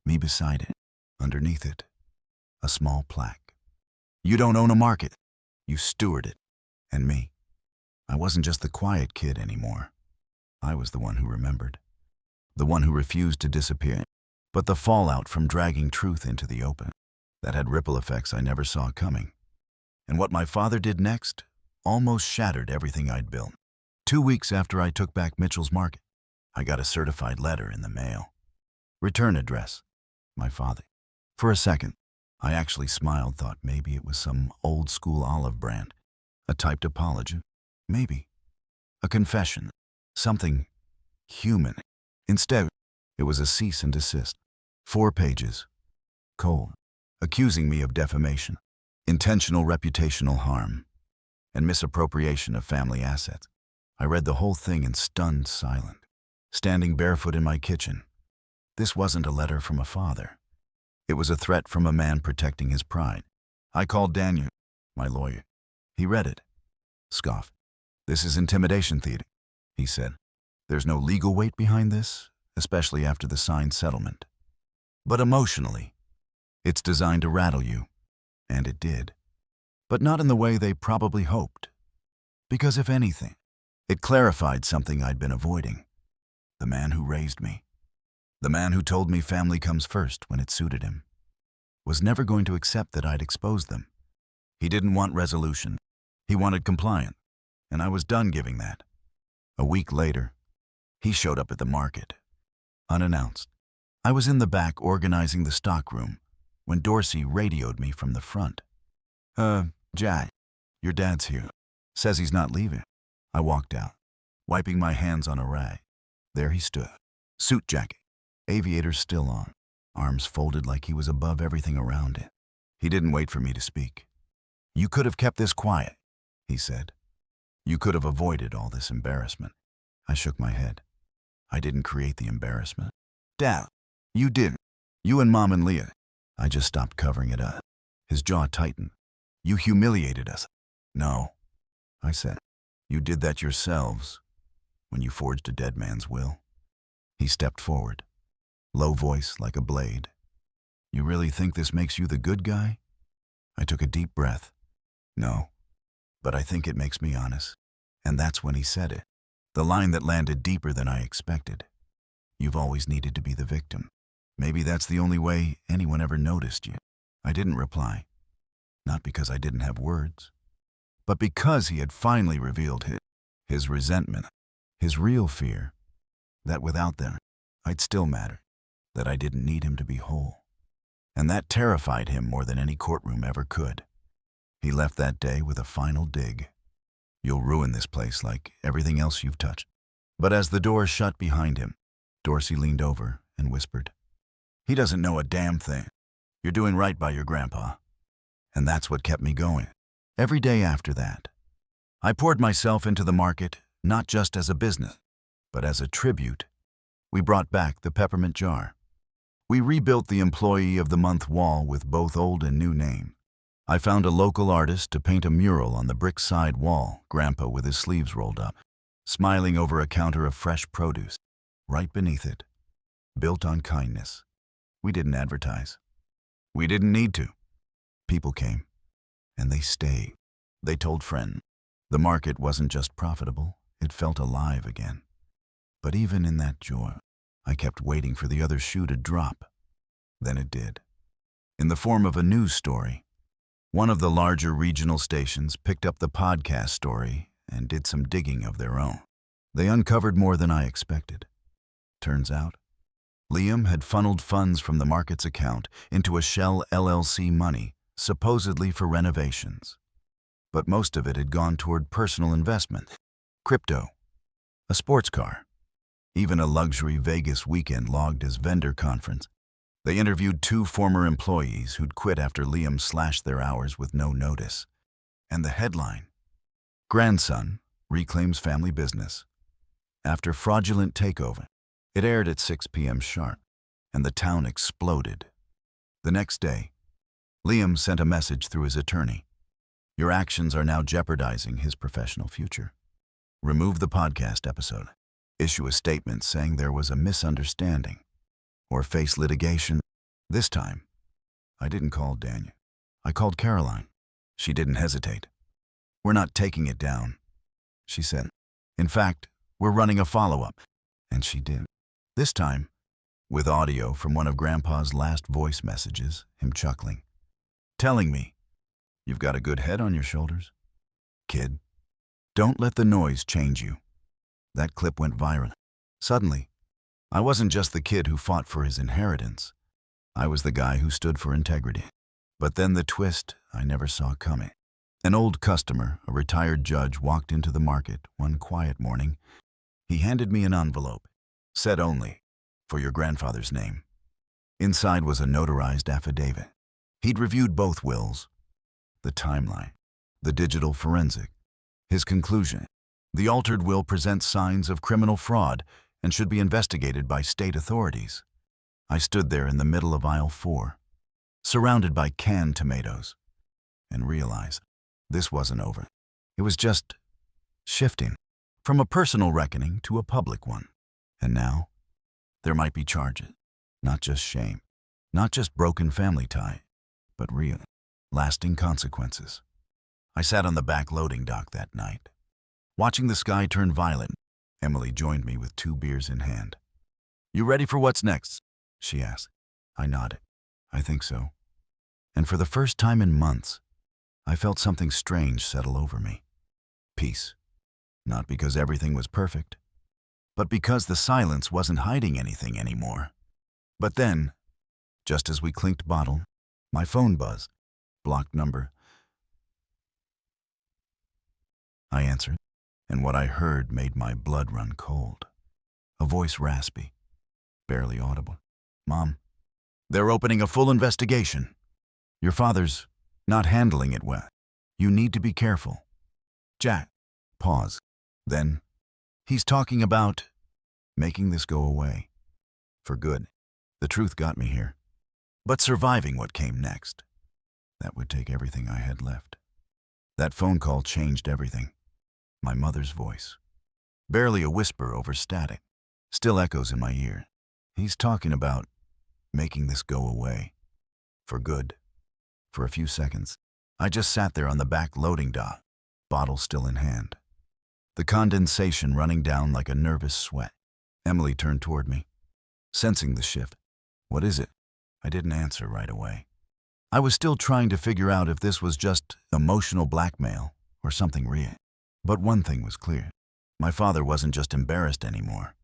me beside it, underneath it, a small plaque. You don't own a market, you steward it, and me. I wasn't just the quiet kid anymore. I was the one who remembered, the one who refused to disappear, but the fallout from dragging truth into the open, that had ripple effects I never saw coming. And what my father did next almost shattered everything I'd built. 2 weeks after I took back Mitchell's Market, I got a certified letter in the mail. Return address, my father. For a second, I actually smiled, thought maybe it was some old-school olive brand, a typed apology, maybe, a confession, something human. Instead, it was a cease and desist. 4 pages, cold, accusing me of defamation, intentional reputational harm, and misappropriation of family assets. I read the whole thing in stunned silence, standing barefoot in my kitchen. This wasn't a letter from a father. It was a threat from a man protecting his pride. I called Daniel, my lawyer. He read it, scoffed. This is intimidation theater, he said. There's no legal weight behind this, especially after the signed settlement. But emotionally, it's designed to rattle you. And it did. But not in the way they probably hoped. Because if anything, it clarified something I'd been avoiding. The man who raised me, the man who told me family comes first when it suited him, was never going to accept that I'd exposed them. He didn't want resolution. He wanted compliance, and I was done giving that. A week later, he showed up at the market, unannounced. I was in the back organizing the stockroom when Dorsey radioed me from the front. Jack, your dad's here. Says he's not leaving. I walked out, wiping my hands on a rag. There he stood, suit jacket, aviators still on, arms folded like he was above everything around it. He didn't wait for me to speak. You could have kept this quiet, he said. You could have avoided all this embarrassment. I shook my head. I didn't create the embarrassment. Dad, you didn't. You and Mom and Leah. I just stopped covering it up. His jaw tightened. You humiliated us. No, I said. You did that yourselves when you forged a dead man's will. He stepped forward, low voice like a blade. You really think this makes you the good guy? I took a deep breath. No, but I think it makes me honest. And that's when he said it. The line that landed deeper than I expected. You've always needed to be the victim. Maybe that's the only way anyone ever noticed you. I didn't reply. Not because I didn't have words, but because he had finally revealed his resentment, his real fear, that without them, I'd still matter, that I didn't need him to be whole. And that terrified him more than any courtroom ever could. He left that day with a final dig. You'll ruin this place like everything else you've touched. But as the door shut behind him, Dorsey leaned over and whispered, He doesn't know a damn thing. You're doing right by your grandpa. And that's what kept me going. Every day after that, I poured myself into the market, not just as a business, but as a tribute. We brought back the peppermint jar. We rebuilt the Employee of the Month wall with both old and new names. I found a local artist to paint a mural on the brick side wall, Grandpa with his sleeves rolled up, smiling over a counter of fresh produce. Right beneath it, built on kindness. We didn't advertise. We didn't need to. People came, and they stayed. They told friends. The market wasn't just profitable, it felt alive again. But even in that joy, I kept waiting for the other shoe to drop. Then it did. In the form of a news story. One of the larger regional stations picked up the podcast story and did some digging of their own. They uncovered more than I expected. Turns out, Liam had funneled funds from the market's account into a Shell LLC money, supposedly for renovations. But most of it had gone toward personal investment, crypto, a sports car, even a luxury Vegas weekend logged as vendor conference. They interviewed 2 former employees who'd quit after Liam slashed their hours with no notice. And the headline, "Grandson Reclaims Family Business After Fraudulent Takeover." It aired at 6 p.m. sharp, and the town exploded. The next day, Liam sent a message through his attorney. "Your actions are now jeopardizing his professional future. Remove the podcast episode. Issue a statement saying there was a misunderstanding, or face litigation." This time, I didn't call Daniel. I called Caroline. She didn't hesitate. "We're not taking it down," she said. "In fact, we're running a follow-up." And she did. This time, with audio from one of Grandpa's last voice messages, him chuckling, telling me, "You've got a good head on your shoulders, kid. Don't let the noise change you." That clip went viral. Suddenly, I wasn't just the kid who fought for his inheritance. I was the guy who stood for integrity. But then the twist I never saw coming. An old customer, a retired judge, walked into the market one quiet morning. He handed me an envelope, said only, "For your grandfather's name." Inside was a notarized affidavit. He'd reviewed both wills, the timeline, the digital forensic. His conclusion: the altered will presents signs of criminal fraud and should be investigated by state authorities. I stood there in the middle of aisle 4, surrounded by canned tomatoes, and realized this wasn't over. It was just shifting from a personal reckoning to a public one. And now, there might be charges, not just shame, not just broken family tie, but real, lasting consequences. I sat on the back loading dock that night, watching the sky turn violet. Emily joined me with 2 beers in hand. "You ready for what's next?" she asked. I nodded. "I think so." And for the first time in months, I felt something strange settle over me. Peace. Not because everything was perfect, but because the silence wasn't hiding anything anymore. But then, just as we clinked bottle, my phone buzzed. Blocked number. I answered, and what I heard made my blood run cold. A voice raspy, barely audible. "Mom, they're opening a full investigation. Your father's not handling it well. You need to be careful." Jack. Pause. Then, "He's talking about making this go away. For good." The truth got me here. But surviving what came next, that would take everything I had left. That phone call changed everything. My mother's voice, barely a whisper over static, still echoes in my ear. "He's talking about making this go away. For good." For a few seconds, I just sat there on the back loading dock, bottle still in hand, the condensation running down like a nervous sweat. Emily turned toward me, sensing the shift. "What is it?" I didn't answer right away. I was still trying to figure out if this was just emotional blackmail or something real. But one thing was clear. My father wasn't just embarrassed anymore.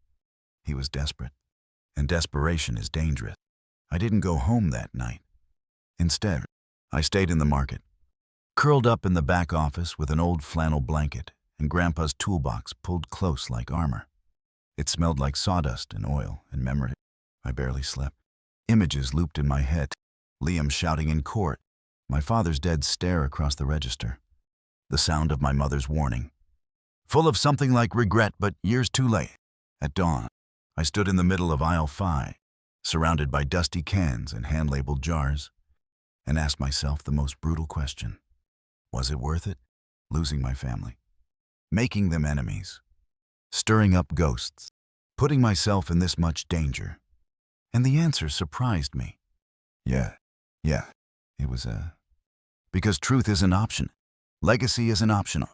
He was desperate. And desperation is dangerous. I didn't go home that night. Instead, I stayed in the market, curled up in the back office with an old flannel blanket and Grandpa's toolbox pulled close like armor. It smelled like sawdust and oil and memory. I barely slept. Images looped in my head. Liam shouting in court, my father's dead stare across the register, the sound of my mother's warning, full of something like regret but years too late. At dawn, I stood in the middle of aisle 5, surrounded by dusty cans and hand-labeled jars, and asked myself the most brutal question. Was it worth it? Losing my family, making them enemies, stirring up ghosts, putting myself in this much danger? And the answer surprised me. Yeah, it was because truth isn't optional. Legacy isn't optional.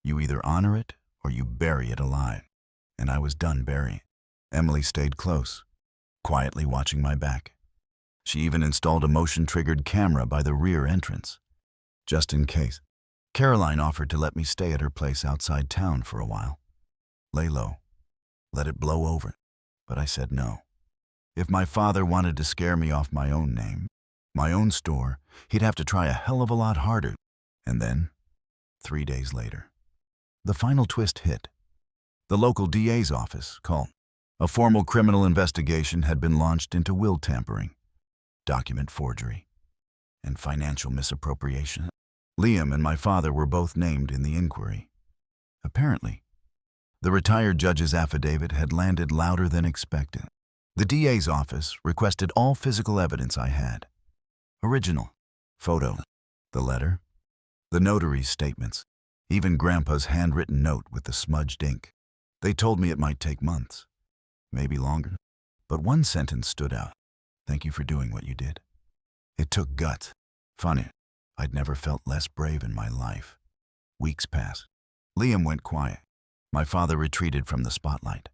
You either honor it or you bury it alive. And I was done burying. Emily stayed close, quietly watching my back. She even installed a motion-triggered camera by the rear entrance, just in case. Caroline offered to let me stay at her place outside town for a while. Lay low. Let it blow over. But I said no. If my father wanted to scare me off my own name, my own store, he'd have to try a hell of a lot harder. And then, 3 days later, the final twist hit. The local DA's office called. A formal criminal investigation had been launched into will tampering, document forgery, and financial misappropriation. Liam and my father were both named in the inquiry. Apparently, the retired judge's affidavit had landed louder than expected. The DA's office requested all physical evidence I had. Original, photo, the letter, the notary's statements, even Grandpa's handwritten note with the smudged ink. They told me it might take months, maybe longer. But one sentence stood out. Thank you for doing what you did. It took guts. Funny, I'd never felt less brave in my life. Weeks passed. Liam went quiet. My father retreated from the spotlight,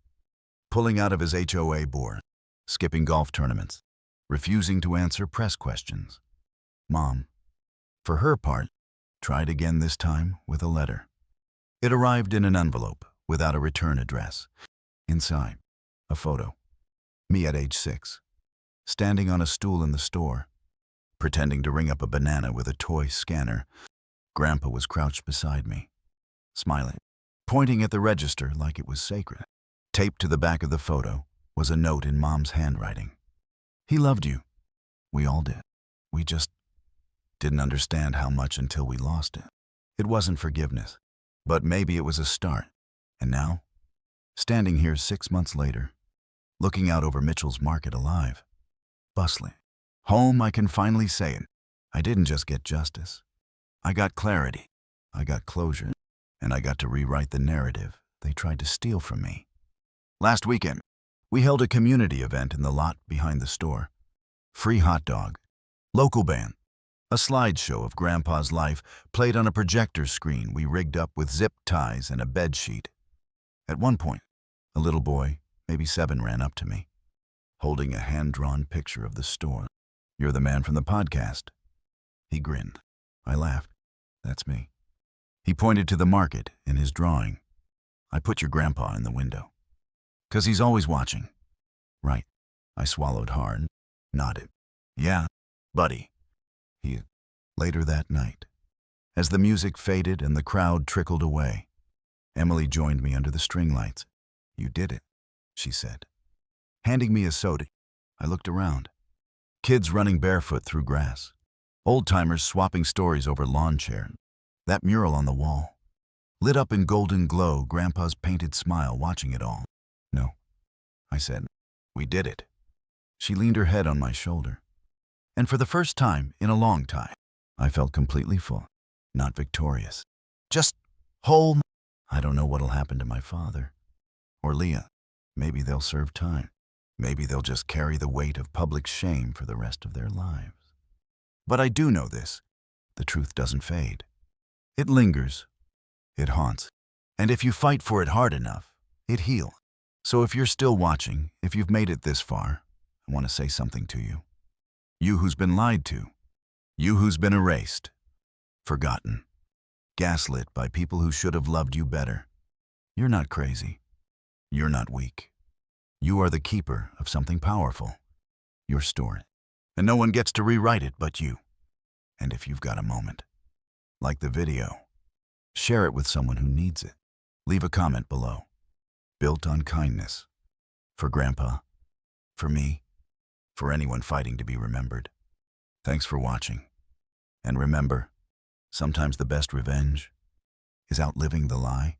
pulling out of his HOA board, skipping golf tournaments, refusing to answer press questions. Mom, for her part, tried again this time with a letter. It arrived in an envelope without a return address. Inside, a photo. Me at age 6, standing on a stool in the store, pretending to ring up a banana with a toy scanner. Grandpa was crouched beside me, smiling, pointing at the register like it was sacred. Taped to the back of the photo was a note in Mom's handwriting. He loved you. We all did. We just didn't understand how much until we lost it. It wasn't forgiveness, but maybe it was a start. And now, standing here 6 months later, looking out over Mitchell's Market alive, bustling. Home, I can finally say it. I didn't just get justice. I got clarity. I got closure. And I got to rewrite the narrative they tried to steal from me. Last weekend, we held a community event in the lot behind the store. Free hot dog, local band, a slideshow of Grandpa's life played on a projector screen we rigged up with zip ties and a bed sheet. At one point, a little boy, maybe 7, ran up to me, holding a hand-drawn picture of the store. You're the man from the podcast. He grinned. I laughed. That's me. He pointed to the market in his drawing. I put your grandpa in the window. 'Cause he's always watching. Right. I swallowed hard, nodded. Yeah, buddy. Later that night, as the music faded and the crowd trickled away, Emily joined me under the string lights. You did it, she said, handing me a soda. I looked around. Kids running barefoot through grass. Old-timers swapping stories over lawn chairs. That mural on the wall, lit up in golden glow, Grandpa's painted smile watching it all. No, I said. We did it. She leaned her head on my shoulder. And for the first time in a long time, I felt completely full, not victorious. Just whole. I don't know what'll happen to my father. Or Leah. Maybe they'll serve time. Maybe they'll just carry the weight of public shame for the rest of their lives. But I do know this. The truth doesn't fade. It lingers. It haunts. And if you fight for it hard enough, it heals. So if you're still watching, if you've made it this far, I want to say something to you. You who's been lied to. You who's been erased. Forgotten. Gaslit by people who should have loved you better. You're not crazy. You're not weak. You are the keeper of something powerful. Your story. And no one gets to rewrite it but you. And if you've got a moment, like the video, share it with someone who needs it. Leave a comment below. Built on kindness. For Grandpa. For me. For anyone fighting to be remembered. Thanks for watching. And remember, sometimes the best revenge is outliving the lie.